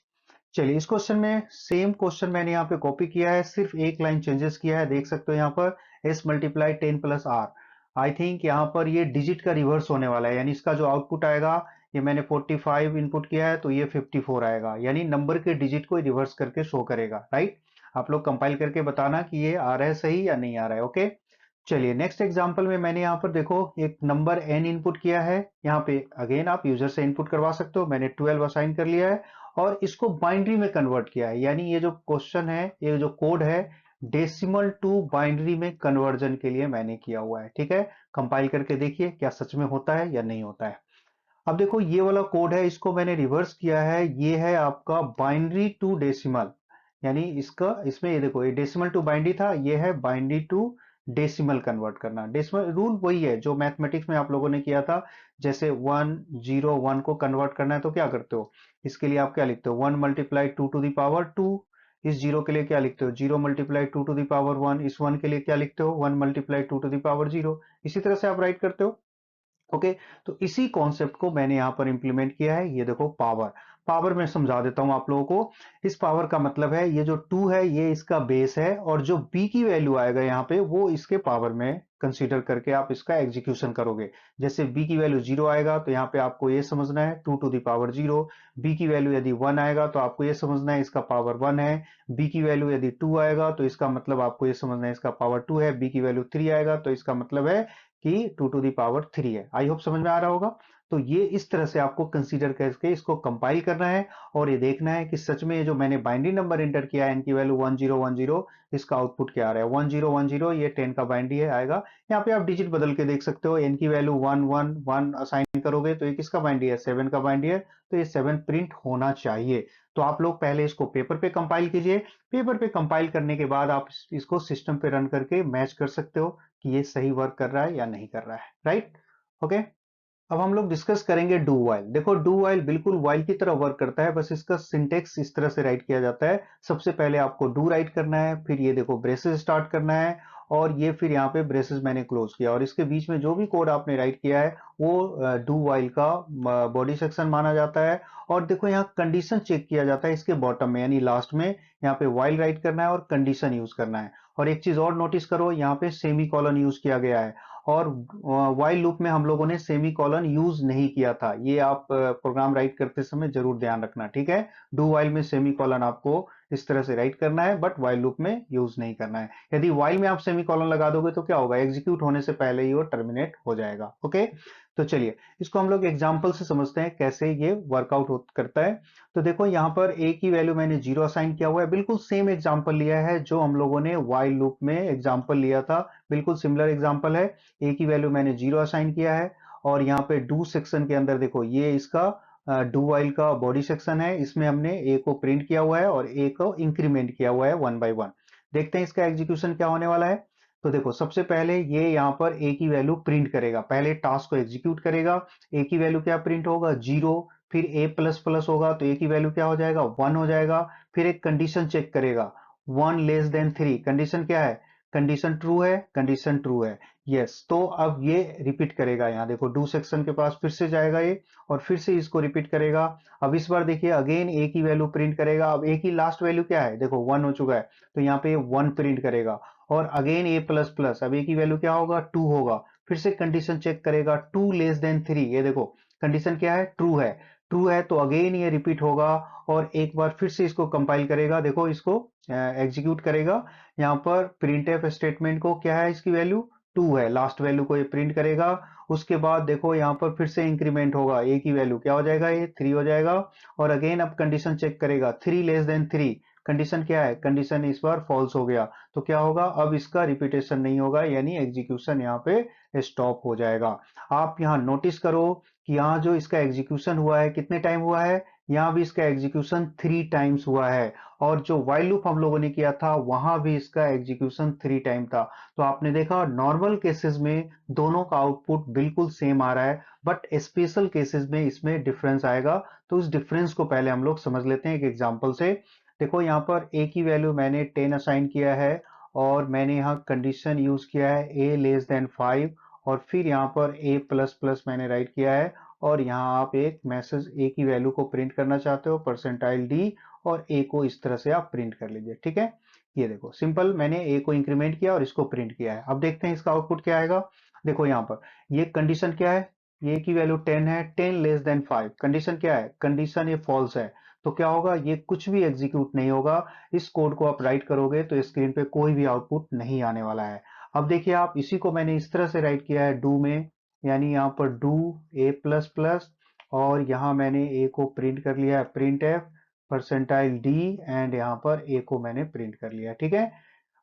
चलिए इस क्वेश्चन में सेम क्वेश्चन मैंने यहाँ पे कॉपी किया है, सिर्फ एक लाइन चेंजेस किया है, देख सकते हो यहाँ पर s multiply 10 + r। I think यहाँ पर ये डिजिट का रिवर्स होने वाला है, यानी इसका जो आउटपुट आएगा, ये मैंने 45 इनपुट किया है तो ये 54 आएगा, यानी नंबर के डिजिट को रिवर्स करके शो करेगा, राइट। आप लोग कंपाइल करके बताना कि ये आ रहा है सही या नहीं आ रहा है, ओके। चलिए नेक्स्ट एग्जांपल में मैंने यहाँ पर देखो एक नंबर n इनपुट किया है। यहाँ पे अगेन आप यूजर से इनपुट करवा सकते हो। मैंने 12 असाइन कर लिया है और इसको बाइनरी में कन्वर्ट किया है। यानी ये जो क्वेश्चन है, ये जो कोड है, डेसिमल टू बाइनरी में कन्वर्जन के लिए मैंने किया हुआ है। ठीक है, कंपाइल करके देखिए क्या सच में होता है या नहीं होता है। अब देखो ये वाला कोड है, इसको मैंने रिवर्स किया है। ये है आपका बाइनरी टू डेसिमल, यानी इसका इसमें ये देखो, ये डेसिमल टू बाइनरी था, ये है बाइनरी टू डेसिमल कन्वर्ट करना। डेसिमल रूल वही है जो मैथमेटिक्स में आप लोगों ने किया था। जैसे 101 को कन्वर्ट करना है तो क्या करते हो, इसके लिए आप क्या लिखते हो, 1 × 2 टू द पावर 2। इस जीरो के लिए क्या लिखते हो, 0 × 2 टू द पावर 1। इस 1 के लिए क्या लिखते हो, 1 × 2 टू द पावर 0। इसी तरह से आप राइट करते हो। ओके, तो इसी कॉन्सेप्ट को मैंने यहां पर इंप्लीमेंट किया है। ये देखो पावर, पावर मैं समझा देता हूं आप लोगों को। इस पावर का मतलब है ये जो 2 है ये इसका बेस है, और जो b की वैल्यू आएगा यहाँ पे वो इसके पावर में कंसीडर करके आप इसका एग्जीक्यूशन करोगे। जैसे b की वैल्यू 0 आएगा तो यहाँ पे आपको ये समझना है 2 टू द पावर 0। b की वैल्यू यदि 1 आएगा तो आपको ये समझना है इसका पावर 1 है। b की वैल्यू यदि 2 आएगा तो इसका मतलब आपको ये समझना है इसका पावर 2 है। b की वैल्यू 3 आएगा तो इसका मतलब है कि 2 टू द पावर 3 है। आई होप समझ में आ रहा होगा। तो ये इस तरह से आपको कंसीडर करके इसको कंपाइल करना है और ये देखना है कि सच में ये जो मैंने बाइनरी नंबर एंटर किया है, इनकी वैल्यू 1010, इसका आउटपुट क्या आ रहा है। 1010 ये 10 का बाइनरी है आएगा। यहाँ पे आप डिजिट बदल के देख सकते हो। एन की वैल्यू 111 असाइन करोगे तो ये किसका बाइनरी है, 7 का बाइनरी है। तो ये 7 प्रिंट होना चाहिए। तो आप लोग पहले इसको पेपर पे कंपाइल कीजिए। पेपर पे कंपाइल करने के बाद आप इसको सिस्टम पे रन करके मैच कर सकते हो कि ये सही वर्क कर रहा है या नहीं कर रहा है। Right, okay. अब हम लोग डिस्कस करेंगे डू वाइल। देखो डू वाइल बिल्कुल वाइल की तरह वर्क करता है, बस इसका सिंटेक्स इस तरह से राइट किया जाता है। सबसे पहले आपको डू राइट करना है, फिर ये देखो ब्रेसेस स्टार्ट करना है, और ये फिर यहाँ पे ब्रेसेस मैंने क्लोज किया, और इसके बीच में जो भी कोड आपने राइट किया है वो डू वाइल का बॉडी सेक्शन माना जाता है। और देखो यहाँ कंडीशन चेक किया जाता है इसके बॉटम में, यानी लास्ट में यहाँ पे वाइल राइट करना है और कंडीशन यूज करना है। और एक चीज और नोटिस करो, यहाँ पे सेमी कॉलन यूज किया गया है, और वाइल लूप में हम लोगों ने सेमी कॉलन यूज नहीं किया था। ये आप प्रोग्राम राइट करते समय जरूर ध्यान रखना, ठीक है। डू वाइल में सेमी कॉलन आपको इस तरह से राइट करना है, बट वाइल लूप में यूज नहीं करना है। यदि वाइल में आप सेमी कॉलन लगा दोगे तो क्या होगा, एग्जीक्यूट होने से पहले ही वो टर्मिनेट हो जाएगा। ओके, तो चलिए इसको हम लोग एग्जाम्पल से समझते हैं कैसे ये वर्कआउट करता है। तो देखो यहाँ पर a की वैल्यू मैंने 0 असाइन किया हुआ है। बिल्कुल सेम एग्जाम्पल लिया है जो हम लोगों ने वाइल लूप में एग्जाम्पल लिया था, बिल्कुल सिमिलर एग्जाम्पल है। ए की वैल्यू मैंने 0 असाइन किया है, और यहाँ पे डू सेक्शन के अंदर देखो ये इसका डू वाइल का बॉडी सेक्शन है। इसमें हमने ए को प्रिंट किया हुआ है और ए को इंक्रीमेंट किया हुआ है 1 बाय 1। देखते हैं इसका एग्जीक्यूशन क्या होने वाला है। तो देखो सबसे पहले ये यहाँ पर ए की वैल्यू प्रिंट करेगा, पहले टास्क को एग्जीक्यूट करेगा। ए की वैल्यू क्या प्रिंट होगा, 0। फिर ए प्लस प्लस होगा तो ए की वैल्यू क्या हो जाएगा, 1 हो जाएगा। फिर एक कंडीशन चेक करेगा, 1 <3। कंडीशन क्या है, कंडीशन ट्रू है, कंडीशन ट्रू है, यस। तो अब ये रिपीट करेगा, यहाँ देखो डू सेक्शन के पास फिर से जाएगा ये, और फिर से इसको रिपीट करेगा। अब इस बार देखिए अगेन ए की वैल्यू प्रिंट करेगा। अब ए की लास्ट वैल्यू क्या है, देखो 1 हो चुका है, तो यहाँ पे 1 प्रिंट करेगा। और अगेन ए प्लस प्लस, अब ए की वैल्यू क्या होगा, 2 होगा। फिर से कंडीशन चेक करेगा, 2 <3। ये देखो कंडीशन क्या है, ट्रू है। ट्रू है तो अगेन ये रिपीट होगा, और एक बार फिर से इसको कंपाइल करेगा। देखो इसको एग्जीक्यूट करेगा। यहाँ पर प्रिंट एफ स्टेटमेंट को क्या है, इसकी वैल्यू 2 है, लास्ट वैल्यू को ये प्रिंट करेगा। उसके बाद देखो यहाँ पर फिर से इंक्रीमेंट होगा, ए की वैल्यू क्या हो जाएगा, ये 3 हो जाएगा। और अगेन अब कंडीशन चेक करेगा, 3 <3। कंडीशन क्या है, कंडीशन इस बार फॉल्स हो गया, तो क्या होगा, अब इसका रिपीटेशन नहीं होगा, यानी एग्जीक्यूशन यहाँ पे स्टॉप हो जाएगा। आप यहाँ नोटिस करो कि यहाँ जो इसका एग्जीक्यूशन हुआ है कितने टाइम हुआ है, यहाँ भी इसका एग्जीक्यूशन 3 टाइम्स हुआ है। और जो वाइल लूप हम लोगों ने किया था वहां भी इसका एग्जीक्यूशन 3 टाइम था। तो आपने देखा नॉर्मल केसेस में दोनों का आउटपुट बिल्कुल सेम आ रहा है, बट स्पेशल केसेस में इसमें डिफरेंस आएगा। तो उस डिफरेंस को पहले हम लोग समझ लेते हैं एक एग्जांपल से। देखो यहाँ पर ए की वैल्यू मैंने 10 असाइन किया है, और मैंने यहाँ कंडीशन यूज किया है a <5, और फिर यहाँ पर a प्लस प्लस मैंने राइट किया है। और यहाँ आप एक मैसेज ए की वैल्यू को प्रिंट करना चाहते हो, %d, और ए को इस तरह से आप प्रिंट कर लीजिए, ठीक है। ये देखो सिंपल, मैंने ए को इंक्रीमेंट किया और इसको प्रिंट किया है। अब देखते हैं इसका आउटपुट क्या आएगा। देखो यहाँ पर ये कंडीशन क्या है, ए की वैल्यू 10 है, 10 <5। कंडीशन क्या है, कंडीशन ये फॉल्स है। तो क्या होगा, ये कुछ भी एग्जीक्यूट नहीं होगा। इस कोड को आप राइट करोगे तो स्क्रीन पे कोई भी आउटपुट नहीं आने वाला है। अब देखिए आप, इसी को मैंने इस तरह से राइट किया है डू में, यानी यहाँ पर डू ए प्लस प्लस, और यहाँ मैंने ए को प्रिंट कर लिया है print F percentile D, and यहाँ पर ए को मैंने प्रिंट कर लिया, ठीक है।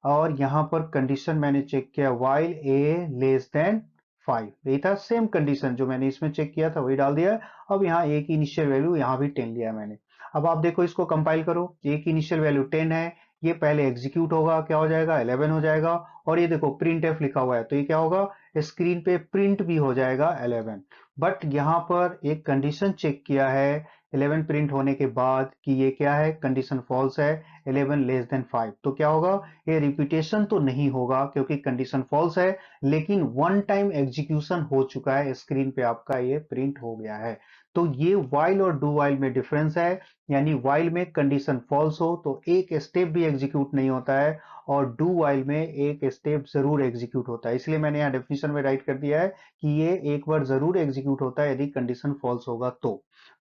और यहाँ पर कंडीशन मैंने चेक किया वाइल ए लेस देन 5, यही था सेम कंडीशन जो मैंने इसमें चेक किया था वही डाल दिया है। अब यहाँ ए की इनिशियल वैल्यू यहाँ भी 10 लिया है मैंने। अब आप देखो इसको कंपाइल करो, ए की इनिशियल वैल्यू 10 है, ये पहले एग्जीक्यूट होगा, क्या हो जाएगा 11 हो जाएगा, और ये देखो प्रिंट एफ लिखा हुआ है तो ये क्या होगा स्क्रीन पे प्रिंट भी हो जाएगा 11। बट यहाँ पर एक कंडीशन चेक किया है 11 प्रिंट होने के बाद कि ये क्या है, कंडीशन फॉल्स है, 11 लेस देन 5, तो क्या होगा, ये रिपीटेशन तो नहीं होगा क्योंकि कंडीशन फॉल्स है, लेकिन वन टाइम एग्जीक्यूशन हो चुका है, स्क्रीन पे आपका ये प्रिंट हो गया है। तो ये वाइल और डू वाइल में डिफरेंस है, यानी वाइल में कंडीशन फॉल्स हो तो एक स्टेप भी एग्जीक्यूट नहीं होता है, और डू वाइल में एक स्टेप जरूर एग्जीक्यूट होता है। इसलिए मैंने यहाँ डेफिनेशन में राइट कर दिया है कि ये एक बार जरूर एग्जीक्यूट होता है यदि कंडीशन फॉल्स होगा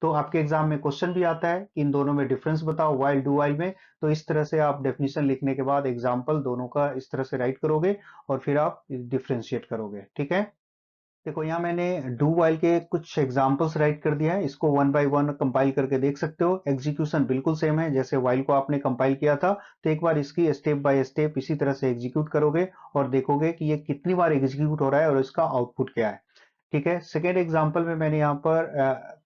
तो आपके एग्जाम में क्वेश्चन भी आता है कि इन दोनों में डिफरेंस बताओ वाइल डू वाइल में, तो इस तरह से आप डेफिनेशन लिखने के बाद एग्जाम्पल दोनों का इस तरह से राइट करोगे और फिर आप डिफ्रेंशिएट करोगे, ठीक है। देखो यहाँ मैंने डू वाइल के कुछ एग्जांपल्स राइट कर दिया है, इसको वन बाय वन कंपाइल करके देख सकते हो। एग्जीक्यूशन बिल्कुल सेम है जैसे वाइल को आपने कंपाइल किया था, तो एक बार इसकी स्टेप बाय स्टेप इसी तरह से एग्जीक्यूट करोगे और देखोगे कि ये कितनी बार एग्जीक्यूट हो रहा है और इसका आउटपुट क्या है, ठीक है। सेकेंड एग्जांपल में मैंने यहाँ पर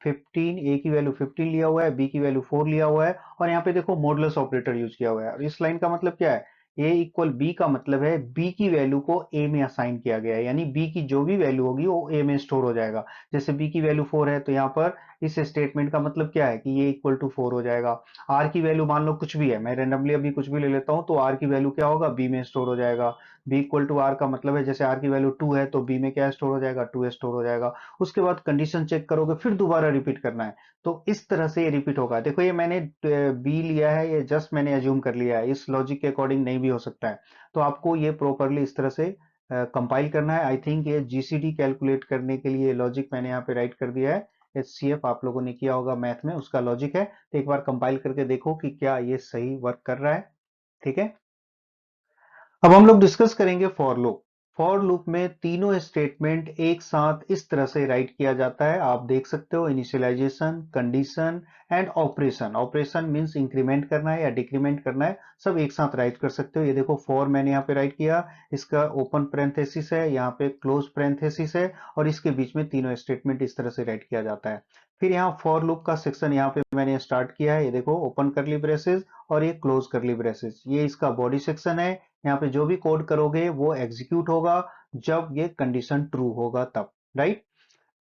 15 ए की वैल्यू 15 लिया हुआ है, बी की वैल्यू 4 लिया हुआ है, और यहाँ पे देखो मॉडुलस ऑपरेटर यूज किया हुआ है। और इस लाइन का मतलब क्या है, ए इक्वल बी का मतलब है बी की वैल्यू को ए में असाइन किया गया है, यानी बी की जो भी वैल्यू होगी वो ए में स्टोर हो जाएगा। जैसे बी की वैल्यू 4 है तो यहाँ पर इस स्टेटमेंट का मतलब क्या है कि ये इक्वल टू 4 हो जाएगा। आर की वैल्यू मान लो कुछ भी है, मैं रेंडमली अभी कुछ भी ले लेता हूँ, तो आर की वैल्यू क्या होगा बी में स्टोर हो जाएगा। बी इक्वल टू आर का मतलब है जैसे आर की वैल्यू 2 है तो बी में क्या स्टोर हो जाएगा 2 स्टोर हो जाएगा। उसके बाद कंडीशन चेक करोगे फिर दोबारा रिपीट करना है, तो इस तरह से ये रिपीट होगा। देखो ये मैंने बी लिया है, ये जस्ट मैंने एज्यूम कर लिया है, इस लॉजिक के अकॉर्डिंग नहीं भी हो सकता है, तो आपको ये प्रॉपरली इस तरह से कंपाइल करना है। आई थिंक ये जीसीडी कैलकुलेट करने के लिए लॉजिक मैंने यहाँ पे राइट कर दिया है, एचसीएफ आप लोगों ने किया होगा मैथ में, उसका लॉजिक है, तो एक बार कंपाइल करके देखो कि क्या ये सही वर्क कर रहा है, ठीक है। अब हम लोग डिस्कस करेंगे फॉर लूप। फॉर लूप में तीनों स्टेटमेंट एक साथ इस तरह से राइट किया जाता है, आप देख सकते हो initialization, condition and operation. Operation means increment करना है या डिक्रीमेंट करना है, सब एक साथ राइट कर सकते हो। ये देखो फॉर मैंने यहाँ पे राइट किया, इसका ओपन पैरेंथेसिस है, यहाँ पे क्लोज पैरेंथेसिस है, और इसके बीच में तीनों स्टेटमेंट इस तरह से राइट किया जाता है। फिर यहाँ फॉर लूप का सेक्शन यहाँ पे मैंने स्टार्ट किया है, ये देखो ओपन करली ब्रेसेस और ये क्लोज करली ब्रेसेस, ये इसका बॉडी सेक्शन है। यहाँ पे जो भी कोड करोगे वो एग्जीक्यूट होगा जब ये कंडीशन ट्रू होगा तब, राइट।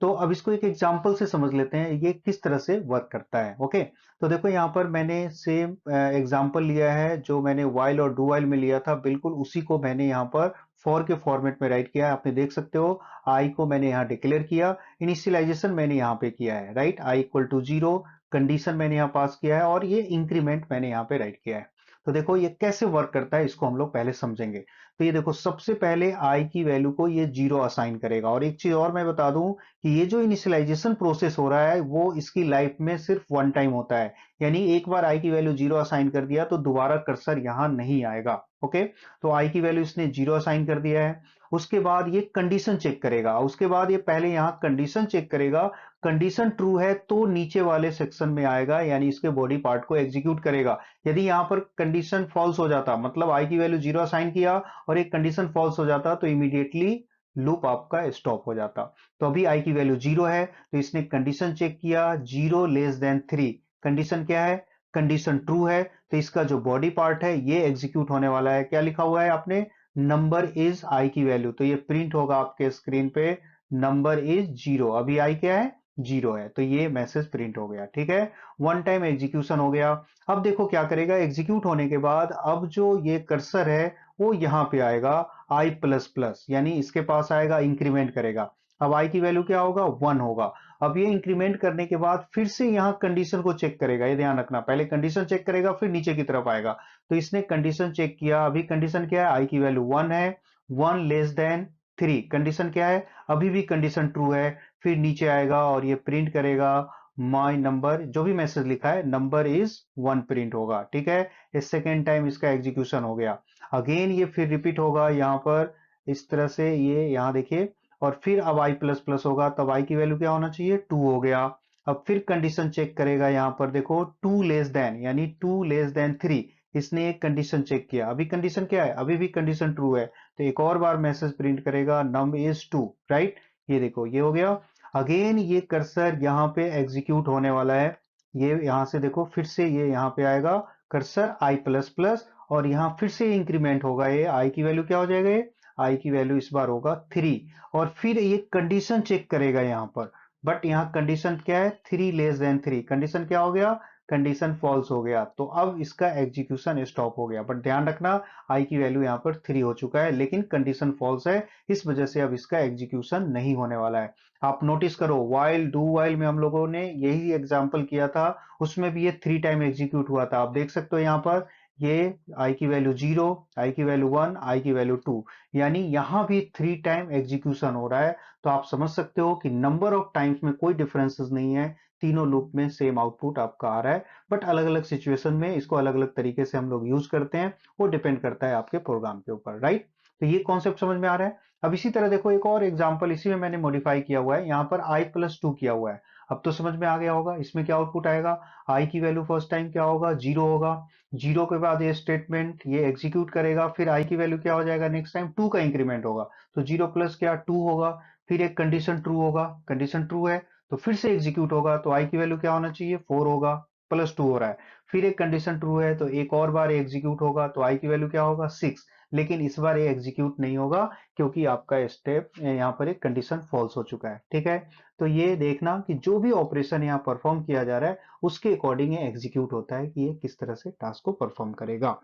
तो अब इसको एक एग्जांपल से समझ लेते हैं ये किस तरह से वर्क करता है, ओके। तो देखो यहाँ पर मैंने सेम एग्जांपल लिया है जो मैंने वाइल और डू वाइल में लिया था, बिल्कुल उसी को मैंने यहाँ पर फॉर के फॉर्मेट में राइट किया है। आपने देख सकते हो आई को मैंने यहाँ डिक्लेयर किया, इनिशियलाइजेशन मैंने यहाँ पे किया है, right, I equal to 0, condition मैंने यहाँ पास किया है, और ये इंक्रीमेंट मैंने यहाँ पे राइट किया है। तो देखो ये कैसे वर्क करता है इसको हम लोग पहले समझेंगे। तो ये देखो सबसे पहले आई की वैल्यू को ये 0 असाइन करेगा, और एक चीज और मैं बता दूं कि ये जो इनिशियलाइजेशन प्रोसेस हो रहा है वो इसकी लाइफ में सिर्फ वन टाइम होता है, यानी एक बार आई की वैल्यू 0 असाइन कर दिया तो दोबारा कर्सर यहां नहीं आएगा, ओके। तो आई की वैल्यू इसने 0 असाइन कर दिया है, उसके बाद ये कंडीशन चेक करेगा, उसके बाद ये पहले यहां कंडीशन चेक करेगा, कंडीशन ट्रू है तो नीचे वाले सेक्शन में आएगा, यानी इसके बॉडी पार्ट को एग्जीक्यूट करेगा। यदि यहां पर कंडीशन फॉल्स हो जाता, मतलब आई की वैल्यू 0 असाइन किया और एक कंडीशन फॉल्स हो जाता, तो इमीडिएटली लूप आपका स्टॉप हो जाता। तो अभी आई की वैल्यू 0 है तो इसने कंडीशन चेक किया 0 लेस देन 3, कंडीशन क्या है, कंडीशन ट्रू है, तो इसका जो बॉडी पार्ट है ये एग्जीक्यूट होने वाला है। क्या लिखा हुआ है आपने, नंबर इज आई की वैल्यू, तो ये प्रिंट होगा आपके स्क्रीन पे, नंबर इज 0, अभी आई क्या है 0 है, तो ये मैसेज प्रिंट हो गया, ठीक है। वन टाइम एग्जीक्यूशन हो गया। अब देखो क्या करेगा, एग्जीक्यूट होने के बाद अब जो ये कर्सर है वो यहां पे आएगा आई प्लस प्लस, यानी इसके पास आएगा, इंक्रीमेंट करेगा। अब आई की वैल्यू क्या होगा 1 होगा। अब ये इंक्रीमेंट करने के बाद फिर से यहां कंडीशन को चेक करेगा, ये ध्यान रखना, पहले कंडीशन चेक करेगा फिर नीचे की तरफ आएगा। तो इसने कंडीशन चेक किया, अभी कंडीशन क्या है, आई की वैल्यू 1 है, 1 लेस देन 3, कंडीशन क्या है, अभी भी कंडीशन ट्रू है, फिर नीचे आएगा और ये प्रिंट करेगा माई नंबर, जो भी मैसेज लिखा है नंबर इज 1 प्रिंट होगा, ठीक है। इस सेकेंड टाइम इसका एग्जीक्यूशन हो गया, अगेन ये फिर रिपीट होगा यहाँ पर, इस तरह से ये यहाँ देखिए, और फिर अब i प्लस प्लस होगा, तब i की वैल्यू क्या होना चाहिए, 2 हो गया। अब फिर कंडीशन चेक करेगा, यहाँ पर देखो 2 लेस देन, यानी 2 लेस देन 3, इसने एक कंडीशन चेक किया, अभी कंडीशन क्या है, अभी भी कंडीशन ट्रू है, तो एक और बार मैसेज प्रिंट करेगा num is 2, राइट। ये देखो ये हो गया। अगेन ये कर्सर यहाँ पे एग्जीक्यूट होने वाला है, ये यहाँ से देखो फिर से ये यहाँ पे आएगा कर्सर i प्लस प्लस, और यहाँ फिर से इंक्रीमेंट होगा, ये i की वैल्यू क्या हो जाएगा, ये i की वैल्यू इस बार होगा 3, और फिर ये कंडीशन चेक करेगा यहाँ पर, बट यहाँ कंडीशन क्या है, 3 लेस देन 3, कंडीशन क्या हो गया, कंडीशन फॉल्स हो गया, तो अब इसका एग्जीक्यूशन स्टॉप हो गया। बट ध्यान रखना i की वैल्यू यहाँ पर 3 हो चुका है, लेकिन कंडीशन फॉल्स है, इस वजह से अब इसका एग्जीक्यूशन नहीं होने वाला है। आप नोटिस करो, वाइल डू वाइल में हम लोगों ने यही एग्जांपल किया था, उसमें भी ये 3 टाइम एग्जीक्यूट हुआ था। आप देख सकते हो यहाँ पर ये i की वैल्यू 0, i की वैल्यू 1, i की वैल्यू 2, यानी यहाँ भी 3 टाइम एग्जीक्यूशन हो रहा है। तो आप समझ सकते हो कि नंबर ऑफ टाइम्स में कोई डिफरेंसेस नहीं है, तीनों लूप में सेम आउटपुट आपका आ रहा है, बट अलग अलग सिचुएशन में इसको अलग अलग तरीके से हम लोग यूज करते हैं, वो डिपेंड करता है आपके प्रोग्राम के ऊपर, राइट। तो ये कॉन्सेप्ट समझ में आ रहा है। अब इसी तरह देखो एक और एग्जांपल, इसी में मैंने मॉडिफाई किया हुआ है, यहाँ पर i प्लस 2 किया हुआ है। अब तो समझ में आ गया होगा इसमें क्या आउटपुट आएगा, i की वैल्यू फर्स्ट टाइम क्या होगा, 0 होगा, 0 के बाद ये स्टेटमेंट ये एग्जीक्यूट करेगा, फिर i की वैल्यू क्या हो जाएगा, नेक्स्ट टाइम 2 का इंक्रीमेंट होगा, तो 0 प्लस क्या 2 होगा, फिर एक कंडीशन ट्रू होगा, कंडीशन ट्रू है तो फिर से एग्जीक्यूट होगा, तो i की वैल्यू क्या होना चाहिए, 4 होगा, प्लस 2 हो रहा है, फिर एक कंडीशन ट्रू है तो एक और बार एग्जीक्यूट होगा, तो i की वैल्यू क्या होगा 6, लेकिन इस बार ये एग्जीक्यूट नहीं होगा, क्योंकि आपका स्टेप यहाँ पर एक कंडीशन फॉल्स हो चुका है, ठीक है। तो ये देखना कि जो भी ऑपरेशन यहाँ परफॉर्म किया जा रहा है उसके अकॉर्डिंग ये एग्जीक्यूट होता है कि ये किस तरह से टास्क को परफॉर्म करेगा,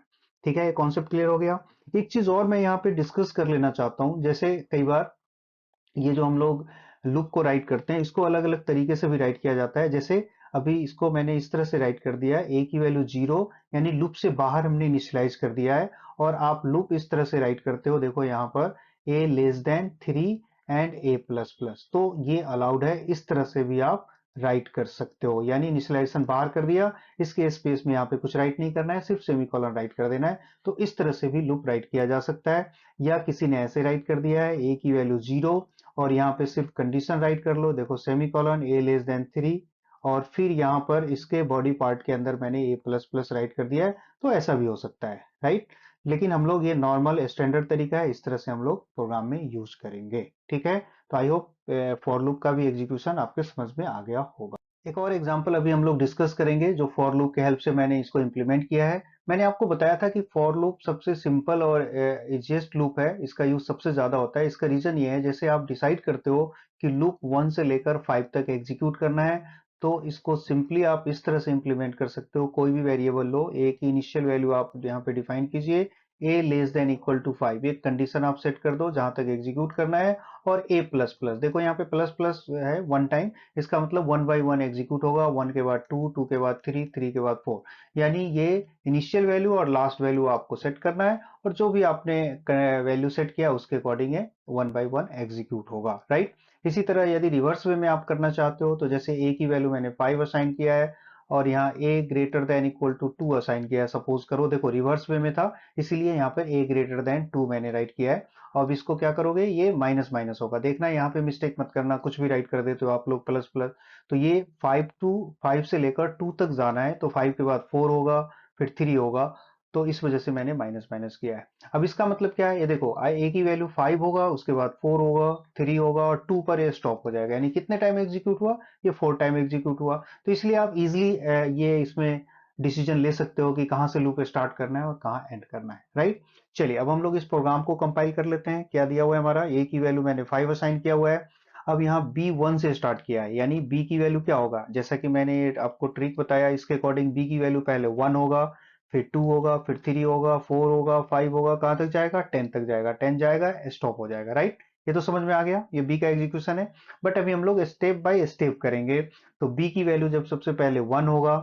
ठीक है। ये कॉन्सेप्ट क्लियर हो गया। एक चीज और मैं यहाँ पे डिस्कस कर लेना चाहता हूँ, जैसे कई बार ये जो हम लोग लूप को राइट करते हैं, इसको अलग अलग तरीके से भी राइट किया जाता है। जैसे अभी इसको मैंने इस तरह से राइट कर दिया है, a की वैल्यू 0, यानी लूप से बाहर हमने इनिशियलाइज कर दिया है, और आप लूप इस तरह से राइट करते हो, देखो यहाँ पर a less than 3 and a plus plus, तो ये अलाउड है, इस तरह से भी आप राइट कर सकते हो, यानी इनिशियलाइजेशन बाहर कर दिया, इसके स्पेस में यहाँ पे कुछ राइट नहीं करना है, सिर्फ सेमीकोलन राइट कर देना है, तो इस तरह से भी लूप राइट किया जा सकता है। या किसी ने ऐसे राइट कर दिया है, a की वैल्यू 0 और यहाँ पे सिर्फ कंडीशन राइट कर लो, देखो सेमीकोलन a लेस देन 3, और फिर यहाँ पर इसके बॉडी पार्ट के अंदर मैंने a प्लस प्लस राइट कर दिया है, तो ऐसा भी हो सकता है, राइट। लेकिन हम लोग ये नॉर्मल स्टैंडर्ड तरीका है, इस तरह से हम लोग प्रोग्राम में यूज करेंगे, ठीक है। तो आई होप फॉर लूप का भी एग्जीक्यूशन आपके समझ में आ गया होगा। एक और एग्जांपल अभी हम लोग डिस्कस करेंगे, जो फॉर लूप के हेल्प से मैंने इसको इंप्लीमेंट किया है। मैंने आपको बताया था कि फॉर लूप सबसे सिंपल और इजीएस्ट लूप है, इसका यूज सबसे ज्यादा होता है। इसका रीजन ये है, जैसे आप डिसाइड करते हो कि लूप 1 से लेकर 5 तक एग्जीक्यूट करना है, तो इसको सिंपली आप इस तरह से इंप्लीमेंट कर सकते हो, कोई भी वेरिएबल लो, ए की इनिशियल वैल्यू आप यहाँ पे डिफाइन कीजिए, ए लेस देन इक्वल टू 5, एक कंडीशन आप सेट कर दो जहां तक एग्जीक्यूट करना है, और ए प्लस प्लस, देखो यहाँ पे प्लस प्लस है वन टाइम, इसका मतलब 1 बाई 1 एग्जीक्यूट होगा, 1 के बाद 2, 2 के बाद 3, 3 के बाद 4, यानी ये इनिशियल वैल्यू और लास्ट वैल्यू आपको सेट करना है, और जो भी आपने वैल्यू सेट किया उसके अकॉर्डिंग है 1 बाई 1 एग्जीक्यूट होगा, राइट। इसी तरह यदि रिवर्स वे में आप करना चाहते हो, तो जैसे a की वैल्यू मैंने 5 असाइन किया है, और यहाँ a greater than equal to 2 assign किया है, सपोज करो, देखो रिवर्स वे में था इसीलिए यहाँ पर a ग्रेटर देन 2 मैंने राइट किया है। अब इसको क्या करोगे, ये माइनस माइनस होगा, देखना यहाँ पे मिस्टेक मत करना, कुछ भी राइट कर देते हो आप लोग प्लस प्लस, तो ये 5 से लेकर 2 तक जाना है, तो 5 के बाद 4 होगा, फिर 3 होगा, तो इस वजह से मैंने माइनस माइनस किया है। अब इसका मतलब क्या है, ये देखो a की वैल्यू 5 होगा, उसके बाद 4 होगा, 3 होगा, और 2 पर ये स्टॉप हो जाएगा, यानी कितने टाइम एग्जीक्यूट हुआ, ये 4 टाइम एग्जीक्यूट हुआ। तो इसलिए आप इजिली ये इसमें डिसीजन ले सकते हो कि कहां से लूप स्टार्ट करना है और कहां एंड करना है, राइट। चलिए अब हम लोग इस प्रोग्राम को कंपाइल कर लेते हैं। क्या दिया हुआ है हमारा, a की वैल्यू मैंने 5 असाइन किया हुआ है, अब यहाँ b 1 से स्टार्ट किया है, यानी b की वैल्यू क्या होगा, जैसा कि मैंने आपको ट्रिक बताया, इसके अकॉर्डिंग b की वैल्यू पहले 1 होगा, फिर 2 होगा, फिर 3 होगा, 4 होगा, 5 होगा, कहां तक जाएगा, 10 तक जाएगा, 10 जाएगा स्टॉप हो जाएगा, राइट। ये तो समझ में आ गया, ये b का एग्जीक्यूशन है। बट अभी हम लोग स्टेप बाय स्टेप करेंगे। तो b की वैल्यू जब सबसे पहले 1 होगा,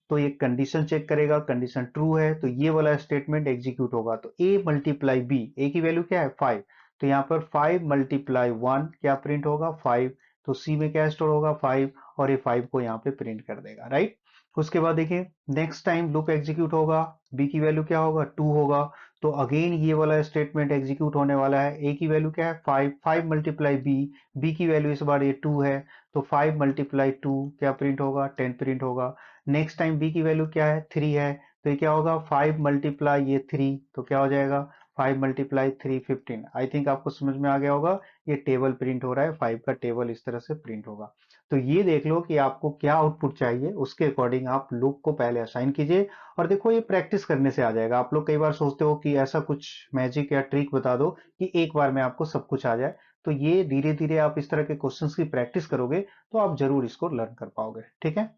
तो ये कंडीशन चेक करेगा, कंडीशन ट्रू है तो ये वाला स्टेटमेंट एग्जीक्यूट होगा, तो a मल्टीप्लाई b, a की वैल्यू क्या है 5, तो यहाँ पर 5 मल्टीप्लाई 1 क्या प्रिंट होगा 5, तो c में क्या स्टोर होगा 5, और ये 5 को यहाँ पे प्रिंट कर देगा, राइट। उसके बाद देखिए नेक्स्ट टाइम लूप एग्जीक्यूट होगा, बी की वैल्यू क्या होगा 2 होगा, तो अगेन ये वाला स्टेटमेंट एग्जीक्यूट होने वाला है। ए की वैल्यू क्या है 5, 5 मल्टीप्लाई बी, बी की वैल्यू इस बार ये 2 है, तो 5 मल्टीप्लाई 2 क्या प्रिंट होगा 10 प्रिंट होगा। नेक्स्ट टाइम बी की वैल्यू क्या है 3 है, तो ये क्या होगा 5 मल्टीप्लाई ये 3, तो क्या हो जाएगा 5 मल्टीप्लाई 3 15। आई थिंक आपको समझ में आ गया होगा, ये टेबल प्रिंट हो रहा है, 5 का टेबल इस तरह से प्रिंट होगा। तो ये देख लो कि आपको क्या आउटपुट चाहिए, उसके अकॉर्डिंग आप लूप को पहले असाइन कीजिए। और देखो ये प्रैक्टिस करने से आ जाएगा। आप लोग कई बार सोचते हो कि ऐसा कुछ मैजिक या ट्रिक बता दो कि एक बार में आपको सब कुछ आ जाए, तो ये धीरे धीरे आप इस तरह के क्वेश्चंस की प्रैक्टिस करोगे तो आप जरूर इसको लर्न कर पाओगे। ठीक है,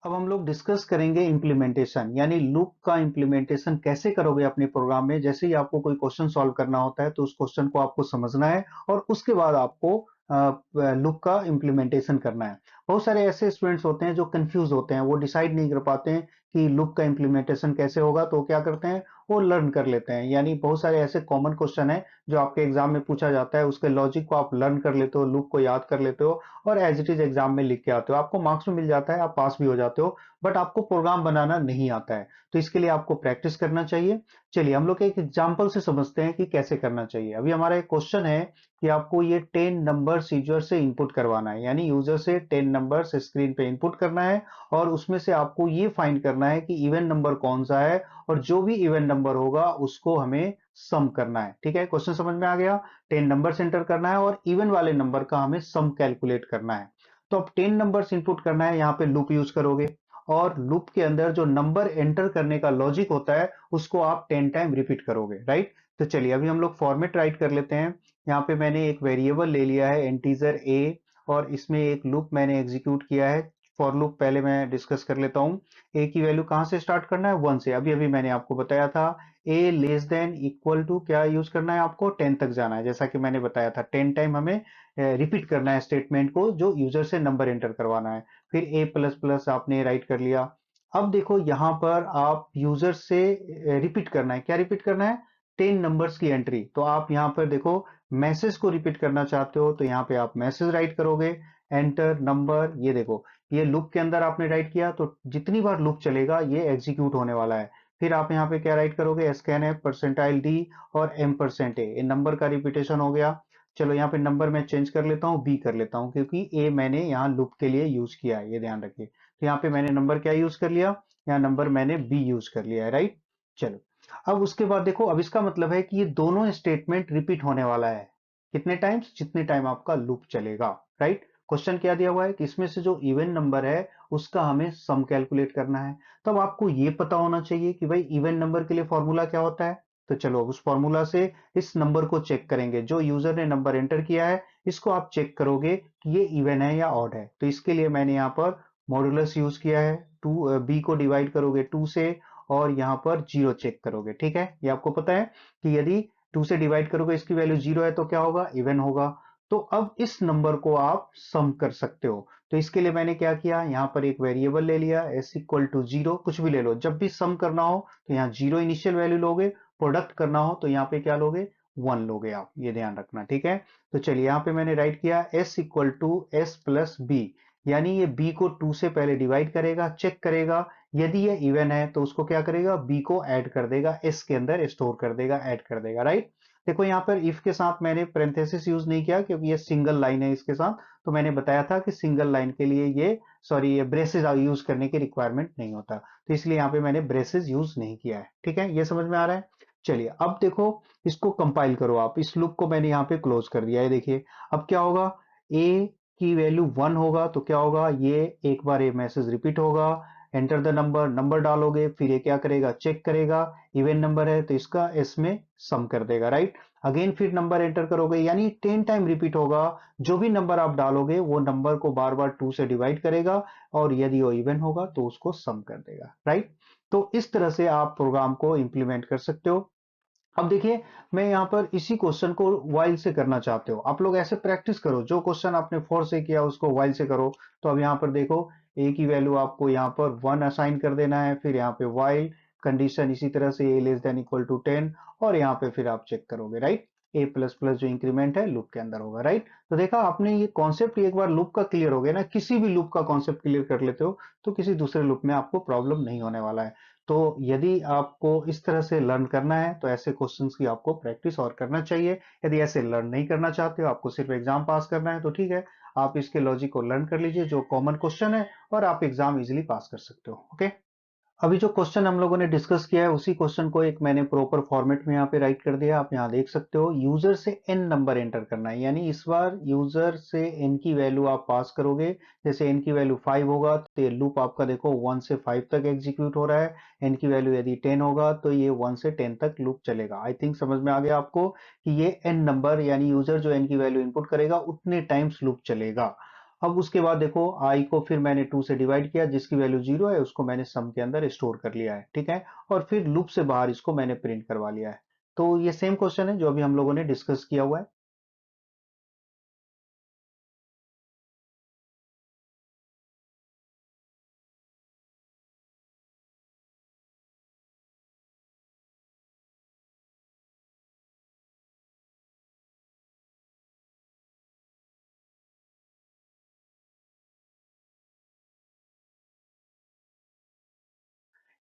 अब हम लोग डिस्कस करेंगे इम्प्लीमेंटेशन, यानी लूप का इम्प्लीमेंटेशन कैसे करोगे अपने प्रोग्राम में। जैसे ही आपको कोई क्वेश्चन सॉल्व करना होता है तो उस क्वेश्चन को आपको समझना है और उसके बाद आपको लूप का इम्प्लीमेंटेशन करना है। बहुत सारे ऐसे स्टूडेंट्स होते हैं जो कंफ्यूज होते हैं, वो डिसाइड नहीं कर पाते हैं कि लूप का इम्प्लीमेंटेशन कैसे होगा, तो क्या करते हैं वो लर्न कर लेते हैं। यानी बहुत सारे ऐसे कॉमन क्वेश्चन है जो आपके एग्जाम में पूछा जाता है, उसके लॉजिक को आप लर्न कर लेते हो, लूप को याद कर लेते हो और एज इट इज एग्जाम में लिख के आते हो, आपको मार्क्स में मिल जाता है, आप पास भी हो जाते हो। बट आपको प्रोग्राम बनाना नहीं आता है, तो इसके लिए आपको प्रैक्टिस करना चाहिए। चलिए हम लोग एक एग्जांपल से समझते हैं कि कैसे करना चाहिए। अभी हमारा एक क्वेश्चन है कि आपको ये 10 नंबर्स यूजर से इनपुट करवाना है, यानी यूजर से 10 नंबर्स स्क्रीन पे इनपुट करना है और उसमें से आपको ये फाइंड करना है कि इवन नंबर कौन सा है, और जो भी इवन नंबर होगा उसको हमें सम करना है। ठीक है, क्वेश्चन समझ में आ गया। 10 नंबर्स एंटर करना है और इवन वाले नंबर का हमें सम कैलकुलेट करना है। तो अब 10 नंबर्स इनपुट करना है, यहाँ पे लूप यूज करोगे और लूप के अंदर जो नंबर एंटर करने का लॉजिक होता है उसको आप 10 टाइम रिपीट करोगे, राइट। तो चलिए अभी हम लोग फॉर्मेट राइट कर लेते हैं। यहाँ पे मैंने एक वेरिएबल ले लिया है इंटीजर ए और इसमें एक लूप मैंने एग्जीक्यूट किया है। फॉर लूप पहले मैं डिस्कस कर लेता हूँ। ए की वैल्यू कहाँ से स्टार्ट करना है 1 से, अभी अभी मैंने आपको बताया था। ए लेस देन इक्वल टू क्या यूज करना है, आपको 10 तक जाना है, जैसा कि मैंने बताया था 10 टाइम हमें रिपीट करना है स्टेटमेंट को जो यूजर से नंबर एंटर करवाना है। फिर ए प्लस प्लस आपने राइट कर लिया। अब देखो यहाँ पर आप यूजर से रिपीट करना है, क्या रिपीट करना है 10 नंबर्स की एंट्री। तो आप यहाँ पर देखो मैसेज को रिपीट करना चाहते हो तो यहाँ पे आप मैसेज राइट करोगे, एंटर नंबर। ये देखो ये लूप के अंदर आपने राइट किया तो जितनी बार लूप चलेगा ये एग्जीक्यूट होने वाला है। फिर आप यहाँ पे क्या राइट करोगे scanf परसेंटाइल डी और m% ए, नंबर का रिपीटेशन हो गया। चलो यहाँ पे नंबर मैं चेंज कर लेता हूँ, बी कर लेता हूँ, क्योंकि ए मैंने यहाँ लूप के लिए यूज किया है, ये ध्यान रखिए। तो यहाँ पे मैंने नंबर क्या यूज कर लिया, यहाँ नंबर मैंने बी यूज कर लिया है, राइट। चलो अब उसके बाद देखो, अब इसका मतलब है कि ये दोनों स्टेटमेंट रिपीट होने वाला है कितने टाइम्स, जितने टाइम आपका लूप चलेगा, राइट। क्वेश्चन क्या दिया हुआ है कि इसमें से जो इवन नंबर है उसका हमें सम कैलकुलेट करना है। तब आपको ये पता होना चाहिए कि भाई इवन नंबर के लिए फॉर्मूला क्या होता है। तो चलो उस फॉर्मूला से इस नंबर को चेक करेंगे, जो यूजर ने नंबर एंटर किया है इसको आप चेक करोगे कि ये इवन है या ऑड है। तो इसके लिए मैंने यहाँ पर मॉडुलस यूज किया है, टू बी को डिवाइड करोगे 2 से और यहाँ पर 0 चेक करोगे। ठीक है, ये आपको पता है कि यदि 2 से डिवाइड करोगे इसकी वैल्यू 0 है तो क्या होगा इवन होगा। तो अब इस नंबर को आप सम कर सकते हो। तो इसके लिए मैंने क्या किया, यहाँ पर एक वेरिएबल ले लिया s इक्वल टू 0, कुछ भी ले लो, जब भी सम करना हो तो यहाँ 0 इनिशियल वैल्यू लोगे, प्रोडक्ट करना हो तो यहाँ पे क्या लोगे 1 लोगे आप, ये ध्यान रखना। ठीक है, तो चलिए यहाँ पे मैंने राइट किया s equal to S plus B, यानी ये b को 2 से पहले डिवाइड करेगा, चेक करेगा, यदि ये इवन है तो उसको क्या करेगा b को ऐड कर देगा, s के अंदर स्टोर कर देगा, ऐड कर देगा, राइट। देखो यहाँ पर इफ के साथ मैंने पेरेंथेसिस यूज नहीं किया क्योंकि ये सिंगल लाइन है इसके साथ, तो मैंने बताया था कि सिंगल लाइन के लिए ये सॉरी ये ब्रेसेस यूज करने की रिक्वायरमेंट नहीं होता, तो इसलिए यहाँ पे मैंने ब्रेसेस यूज नहीं किया है। ठीक है, ये समझ में आ रहा है। चलिए अब देखो इसको कंपाइल करो आप, इस लूप को मैंने यहाँ पे क्लोज कर दिया है। देखिए अब क्या होगा, a की वैल्यू 1 होगा तो क्या होगा, ये एक बार ये मैसेज रिपीट होगा, एंटर द नंबर, नंबर डालोगे, फिर ये क्या करेगा चेक करेगा, इवन नंबर है तो इसका s में सम कर देगा, राइट। अगेन फिर नंबर एंटर करोगे, यानी 10 टाइम रिपीट होगा, जो भी नंबर आप डालोगे वो नंबर को बार बार 2 से डिवाइड करेगा और यदि वो इवन होगा तो उसको सम कर देगा, राइट। तो इस तरह से आप प्रोग्राम को इंप्लीमेंट कर सकते हो। अब देखिए मैं यहाँ पर इसी क्वेश्चन को वाइल से करना चाहते हो, आप लोग ऐसे प्रैक्टिस करो, जो क्वेश्चन आपने फॉर से किया उसको वाइल से करो। तो अब यहाँ पर देखो ए की वैल्यू आपको यहाँ पर 1 असाइन कर देना है, फिर यहाँ पे वाइल कंडीशन इसी तरह से ए लेस देन इक्वल टू 10 और यहाँ पे फिर आप चेक करोगे, राइट। ए प्लस प्लस जो इंक्रीमेंट है लूप के अंदर होगा, राइट। तो देखा आपने, ये कॉन्सेप्ट एक बार लूप का क्लियर हो गया ना, किसी भी लूप का कॉन्सेप्ट क्लियर कर लेते हो तो किसी दूसरे लूप में आपको प्रॉब्लम नहीं होने वाला है। तो यदि आपको इस तरह से लर्न करना है तो ऐसे क्वेश्चंस की आपको प्रैक्टिस और करना चाहिए। यदि ऐसे लर्न नहीं करना चाहते हो, आपको सिर्फ एग्जाम पास करना है, तो ठीक है, आप इसके लॉजिक को लर्न कर लीजिए जो कॉमन क्वेश्चन है, और आप एग्जाम इजिली पास कर सकते हो। ओके, अभी जो क्वेश्चन हम लोगों ने डिस्कस किया है उसी क्वेश्चन को एक मैंने प्रॉपर फॉर्मेट में यहाँ पे राइट कर दिया। आप यहाँ देख सकते हो, यूजर से एन नंबर एंटर करना है, यानी इस बार यूजर से एन की वैल्यू आप पास करोगे। जैसे एन की वैल्यू 5 होगा तो ये लूप आपका देखो 1 से 5 तक एग्जीक्यूट हो रहा है। एन की वैल्यू यदि 10 होगा तो ये 1 से 10 तक लूप चलेगा। आई थिंक समझ में आ गया आपको कि ये एन नंबर, यानी यूजर जो एन की वैल्यू इनपुट करेगा उतने टाइम्स लूप चलेगा। अब उसके बाद देखो आई को फिर मैंने 2 से डिवाइड किया, जिसकी वैल्यू 0 है उसको मैंने सम के अंदर स्टोर कर लिया है, ठीक है। और फिर लूप से बाहर इसको मैंने प्रिंट करवा लिया है। तो ये सेम क्वेश्चन है जो अभी हम लोगों ने डिस्कस किया हुआ है।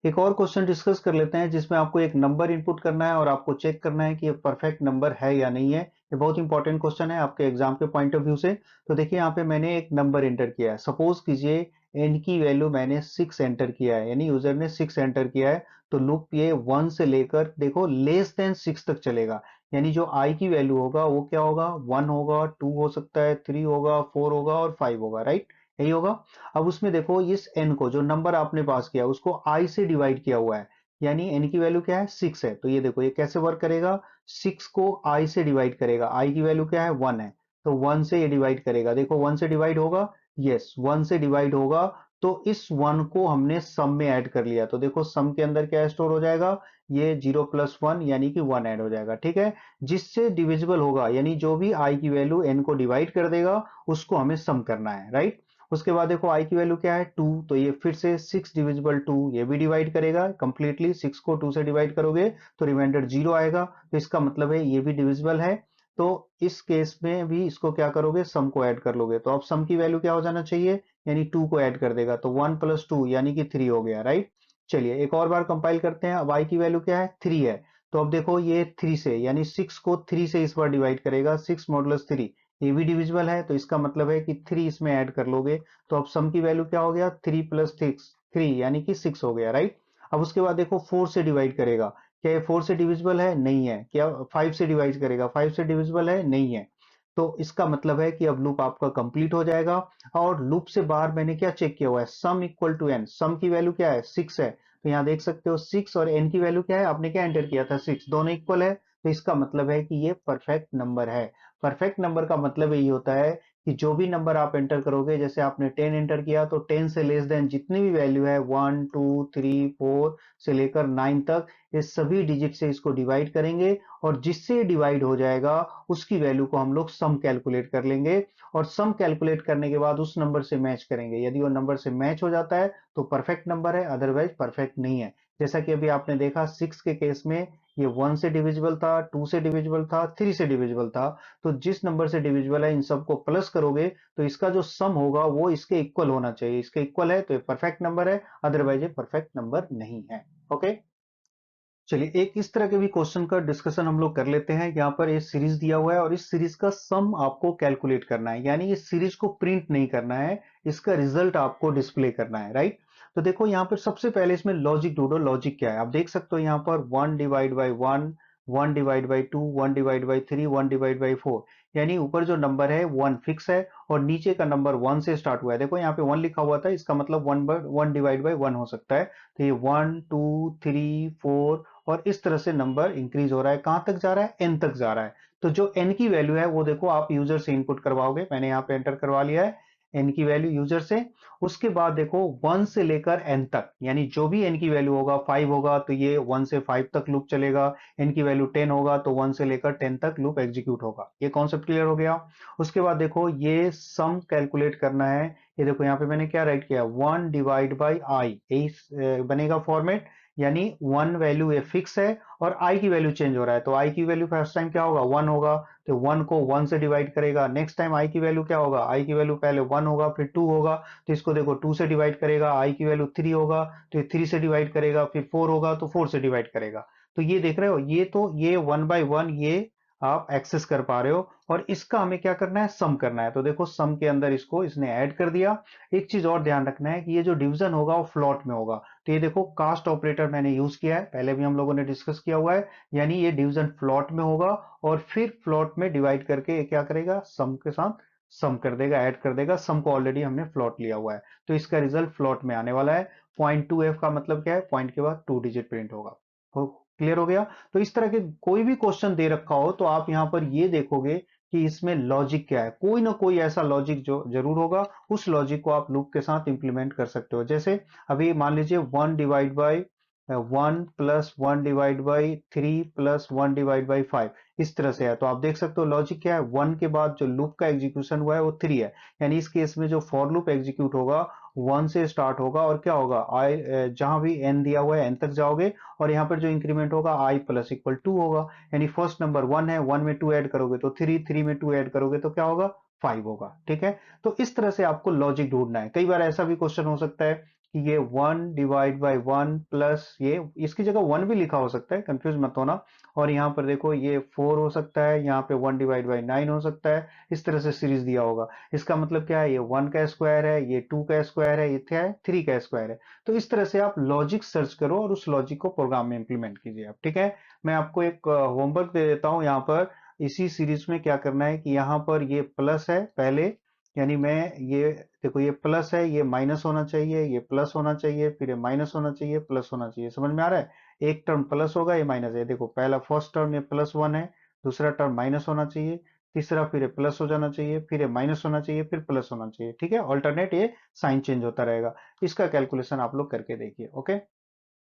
एक और क्वेश्चन डिस्कस कर लेते हैं जिसमें आपको एक नंबर इनपुट करना है और आपको चेक करना है कि ये परफेक्ट नंबर है या नहीं है। ये बहुत इंपॉर्टेंट क्वेश्चन है आपके एग्जाम के पॉइंट ऑफ व्यू से। तो देखिए यहाँ पे मैंने एक नंबर एंटर किया है, सपोज कीजिए एन की वैल्यू मैंने 6 एंटर किया है, यानी यूजर ने 6 एंटर किया है। तो लूप ये 1 से लेकर देखो लेस देन 6 तक चलेगा, यानी जो आई की वैल्यू होगा वो क्या होगा, 1 होगा, 2 हो सकता है, 3 होगा, 4 होगा और 5 होगा, राइट, यही होगा। अब उसमें देखो इस n को, जो नंबर आपने पास किया उसको i से डिवाइड किया हुआ है, यानी n की वैल्यू क्या है, 6 है। तो ये देखो ये कैसे वर्क करेगा, 6 को i से डिवाइड करेगा, i की वैल्यू क्या है, 1 है, तो 1 से ये डिवाइड करेगा। देखो 1 से डिवाइड होगा, यस 1 से डिवाइड होगा। तो इस 1 को हमने सम में ऐड कर लिया, तो देखो सम के अंदर क्या स्टोर हो जाएगा, ये 0 प्लस 1 यानी कि 1 ऐड हो जाएगा, ठीक है। जिससे डिविजिबल होगा, यानी जो भी i की वैल्यू n को डिवाइड कर देगा उसको हमें सम करना है, राइट। उसके बाद देखो i की वैल्यू क्या है, 2, तो ये फिर से 6 डिविजिबल 2, ये भी डिवाइड करेगा कंप्लीटली, 6 को 2 से डिवाइड करोगे तो रिमाइंडर 0 आएगा, तो इसका मतलब है ये भी डिविजिबल है। तो इस केस में भी इसको क्या करोगे, सम को ऐड कर लोगे, तो अब सम की वैल्यू क्या हो जाना चाहिए, यानी 2 को ऐड कर देगा, तो 1 प्लस 2 यानी कि 3 हो गया, राइट। चलिए एक और बार कंपाइल करते हैं। अब i की वैल्यू क्या है, 3 है। तो अब देखो ये 3 से, यानी 6 को 3 से इस बार डिवाइड करेगा, 6 मॉडुलस 3, ये भी डिविजिबल है, तो इसका मतलब है कि 3 इसमें ऐड कर लोगे। तो अब सम की वैल्यू क्या हो गया, 3 प्लस 6, 3 यानी कि 6 हो गया, राइट। अब उसके बाद देखो 4 से डिवाइड करेगा, क्या ये 4 से डिविजिबल है, नहीं है। क्या 5 से डिवाइड करेगा, 5 से डिविजिबल है, नहीं है। तो इसका मतलब है कि अब लूप आपका कंप्लीट हो जाएगा। और लूप से बाहर मैंने क्या चेक किया हुआ है, सम इक्वल टू एन, सम की वैल्यू क्या है, 6 है। तो यहाँ देख सकते हो 6 और एन की वैल्यू क्या है, आपने क्या एंटर किया था, 6, दोनों इक्वल है, तो इसका मतलब है कि ये परफेक्ट नंबर है। परफेक्ट नंबर का मतलब यही होता है कि जो भी नंबर आप एंटर करोगे, जैसे आपने 10 एंटर किया तो 10 से लेस देन जितनी भी वैल्यू है, 1 2 3 4 से लेकर 9 तक, ये सभी डिजिट से इसको डिवाइड करेंगे, और जिससे डिवाइड हो जाएगा उसकी वैल्यू को हम लोग सम कैलकुलेट कर लेंगे। और सम कैलकुलेट करने के बाद उस नंबर से मैच करेंगे, यदि वो नंबर से मैच हो जाता है तो परफेक्ट नंबर है, अदरवाइज परफेक्ट नहीं है। जैसा कि अभी आपने देखा 6 के केस में ये 1 से डिविजिबल था, 2 से डिविजिबल था, 3 से डिविजिबल था। तो जिस नंबर से डिविजिबल है इन सबको प्लस करोगे तो इसका जो सम होगा वो इसके इक्वल होना चाहिए, इसके इक्वल है तो ये परफेक्ट नंबर है, अदरवाइज ये परफेक्ट नंबर नहीं है। ओके, चलिए एक इस तरह के भी क्वेश्चन का डिस्कशन हम लोग कर लेते हैं। यहाँ पर ये सीरीज दिया हुआ है और इस सीरीज का सम आपको कैलकुलेट करना है, यानी इस सीरीज को प्रिंट नहीं करना है, इसका रिजल्ट आपको डिस्प्ले करना है, राइट। तो देखो यहाँ पर सबसे पहले इसमें लॉजिक ढूंढो, लॉजिक क्या है, आप देख सकते हो यहाँ पर 1 divide by 1, 1 divide by 2, 1 divide by 3, 1 divide by 4, यानी ऊपर जो नंबर है 1 फिक्स है और नीचे का नंबर 1 से स्टार्ट हुआ है। देखो यहाँ पे 1 लिखा हुआ था, इसका मतलब 1 डिवाइड बाई 1 हो सकता है। तो ये 1 2 3 4 और इस तरह से नंबर इंक्रीज हो रहा है, कहां तक जा रहा है, एन तक जा रहा है। तो जो एन की वैल्यू है वो देखो आप यूजर से इनपुट करवाओगे, मैंने यहाँ पे एंटर करवा लिया है एन की वैल्यू यूजर से। उसके बाद देखो 1 से लेकर एन तक, यानी जो भी एन की वैल्यू होगा, 5 होगा तो ये 1 से 5 तक लूप चलेगा, एन की वैल्यू 10 होगा तो 1 से लेकर 10 तक लूप एग्जीक्यूट होगा। ये कॉन्सेप्ट क्लियर हो गया। उसके बाद देखो ये सम कैलकुलेट करना है, ये देखो यहाँ पे मैंने क्या राइट किया, 1 डिवाइड बाई आई, यही बनेगा फॉर्मेट, यानी 1 वैल्यू ये फिक्स है और i की वैल्यू चेंज हो रहा है, तो i की वैल्यू फर्स्ट टाइम क्या होगा 1 होगा, तो 1 को 1 से डिवाइड करेगा। नेक्स्ट टाइम i की वैल्यू क्या होगा, i की वैल्यू पहले 1 होगा फिर 2 होगा, तो इसको देखो 2 से डिवाइड करेगा। i की वैल्यू 3 होगा तो ये 3 से डिवाइड करेगा, फिर 4 होगा तो 4 से डिवाइड करेगा। तो ये देख रहे हो, ये तो ये 1 बाय 1 ये आप एक्सेस कर पा रहे हो, और इसका हमें क्या करना है, सम करना है। तो देखो सम के अंदर इसको इसने ऐड कर दिया। एक चीज और ध्यान रखना है कि ये जो डिवीजन होगा वो फ्लॉट में होगा, तो ये देखो कास्ट ऑपरेटर मैंने यूज किया है, पहले भी हम लोगों ने डिस्कस किया हुआ है, यानी ये डिवीजन फ्लॉट में होगा और फिर फ्लॉट में डिवाइड करके ये क्या करेगा, सम के साथ सम कर देगा, ऐड कर देगा। सम को ऑलरेडी हमने फ्लॉट लिया हुआ है, तो इसका रिजल्ट फ्लॉट में आने वाला है। 0.2f का मतलब क्या है, पॉइंट के बाद 2 डिजिट प्रिंट होगा। क्लियर हो गया। तो इस तरह के कोई भी क्वेश्चन दे रखा हो तो आप यहां पर ये देखोगे कि इसमें लॉजिक क्या है, कोई ना कोई ऐसा लॉजिक जो जरूर होगा, उस लॉजिक को आप लूप के साथ इंप्लीमेंट कर सकते हो। जैसे अभी मान लीजिए 1 divide by 1 plus 1 divide by 3 plus 1 divide by 5, इस तरह से है। तो आप देख सकते हो लॉजिक क्या है, 1 के बाद जो लूप का एग्जीक्यूशन हुआ है वो 3 है, यानी इस केस में जो फॉर लूप एग्जीक्यूट होगा 1 से स्टार्ट होगा और क्या होगा, आई जहां भी n दिया हुआ है n तक जाओगे और यहाँ पर जो इंक्रीमेंट होगा i प्लस इक्वल 2 होगा, यानी फर्स्ट नंबर 1 है, 1 में 2 ऐड करोगे तो 3, 3 में 2 ऐड करोगे तो क्या होगा 5 होगा। ठीक है, तो इस तरह से आपको लॉजिक ढूंढना है। कई बार ऐसा भी क्वेश्चन हो सकता है कि ये 1 डिवाइड बाई 1 प्लस ये, इसकी जगह 1 भी लिखा हो सकता है, कंफ्यूज मत होना। और यहाँ पर देखो ये 4 हो सकता है, यहाँ पे 1 डिवाइड बाई 9 हो सकता है, इस तरह से सीरीज दिया होगा। इसका मतलब क्या है, ये 1 का स्क्वायर है, ये 2 का स्क्वायर है, ये क्या है 3 का स्क्वायर है। तो इस तरह से आप लॉजिक सर्च करो और उस लॉजिक को प्रोग्राम में इंप्लीमेंट कीजिए आप। ठीक है, मैं आपको एक होमवर्क दे देता हूं यहाँ पर। इसी सीरीज में क्या करना है कि यहाँ पर ये प्लस है पहले, यानी मैं ये देखो ये प्लस है, ये माइनस होना चाहिए, ये प्लस होना चाहिए, फिर ये माइनस होना चाहिए, प्लस होना चाहिए। समझ में आ रहा है, एक टर्म प्लस होगा, ये माइनस है। देखो पहला फर्स्ट टर्म ये +1 है, दूसरा टर्म माइनस होना चाहिए, तीसरा फिर ये प्लस हो जाना चाहिए, फिर ये माइनस होना चाहिए, फिर प्लस होना चाहिए। ठीक है, ऑल्टरनेट ये साइन चेंज होता रहेगा। इसका कैलकुलेशन आप लोग करके देखिए। ओके,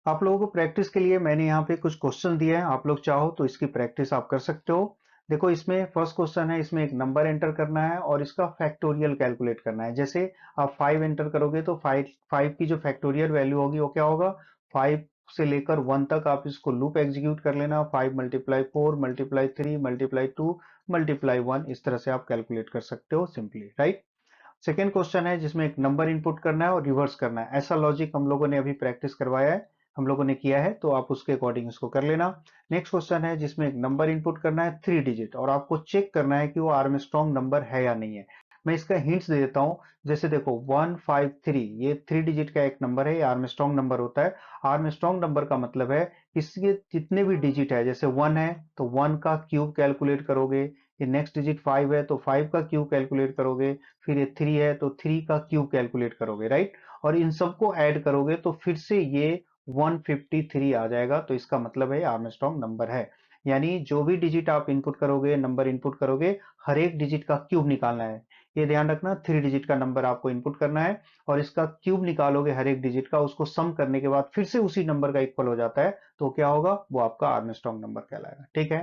आप लोगों को प्रैक्टिस के लिए मैंने यहाँ पे कुछ क्वेश्चन दिए हैं, आप लोग चाहो तो इसकी प्रैक्टिस आप कर सकते हो। देखो इसमें फर्स्ट क्वेश्चन है, इसमें एक नंबर एंटर करना है और इसका फैक्टोरियल कैलकुलेट करना है। जैसे आप 5 एंटर करोगे तो 5 की जो फैक्टोरियल वैल्यू होगी वो क्या होगा, 5 से लेकर 1 तक आप इसको लूप एग्जीक्यूट कर लेना। 5 मल्टीप्लाई 4 मल्टीप्लाई 3 मल्टीप्लाई 2 मल्टीप्लाई 1, इस तरह से आप कैलकुलेट कर सकते हो सिंपली, राइट। सेकेंड क्वेश्चन है जिसमें एक नंबर इनपुट करना है और रिवर्स करना है। ऐसा लॉजिक हम लोगों ने अभी प्रैक्टिस करवाया है, हम लोगों ने किया है, तो आप उसके अकॉर्डिंग इसको कर लेना। नेक्स्ट क्वेश्चन है जिसमें एक नंबर इनपुट करना है 3 डिजिट और आपको चेक करना है कि वो आर्मस्ट्रॉन्ग नंबर है या नहीं है। मैं इसका हिंट्स दे देता हूं। जैसे देखो 153 ये 3 डिजिट का एक नंबर है, ये आर्मस्ट्रॉन्ग नंबर होता है। आर्मस्ट्रॉन्ग नंबर का मतलब है इसके जितने भी डिजिट है, जैसे 1 है तो 1 का क्यूब कैलकुलेट करोगे, ये नेक्स्ट डिजिट 5 है तो 5 का क्यूब कैलकुलेट करोगे, फिर ये 3 है तो 3 का क्यूब कैलकुलेट करोगे, राइट। और इन सबको ऐड करोगे तो फिर से ये 153 आ जाएगा, तो इसका मतलब है आर्मस्ट्रॉन्ग नंबर है। यानी जो भी डिजिट आप इनपुट करोगे, नंबर इनपुट करोगे, हर एक डिजिट का क्यूब निकालना है। ये ध्यान रखना, 3 डिजिट का नंबर आपको इनपुट करना है और इसका क्यूब निकालोगे हर एक डिजिट का, उसको सम करने के बाद फिर से उसी नंबर का इक्वल हो जाता है, तो क्या होगा, वो आपका आर्मस्ट्रॉन्ग नंबर कहलाएगा। ठीक है,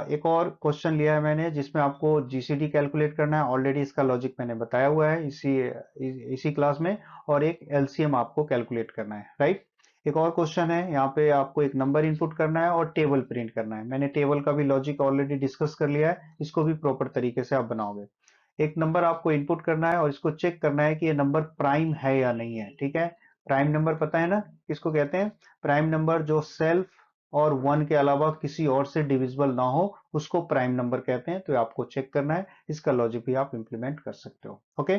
एक और क्वेश्चन लिया है मैंने जिसमें आपको जीसीडी कैलकुलेट करना है। ऑलरेडी इसका लॉजिक मैंने बताया हुआ है इसी क्लास में, और एक एलसीएम आपको कैलकुलेट करना है, राइट। एक और क्वेश्चन है, यहाँ पे आपको एक नंबर इनपुट करना है और टेबल प्रिंट करना है। मैंने टेबल का भी लॉजिक ऑलरेडी डिस्कस कर लिया है, इसको भी प्रॉपर तरीके से आप बनाओगे। एक नंबर आपको इनपुट करना है और इसको चेक करना है कि ये नंबर प्राइम है या नहीं है। ठीक है, प्राइम नंबर पता है ना किसको कहते हैं, प्राइम नंबर जो सेल्फ और 1 के अलावा किसी और से डिविजिबल ना हो उसको प्राइम नंबर कहते हैं। तो आपको चेक करना है, इसका लॉजिक भी आप इंप्लीमेंट कर सकते हो। ओके,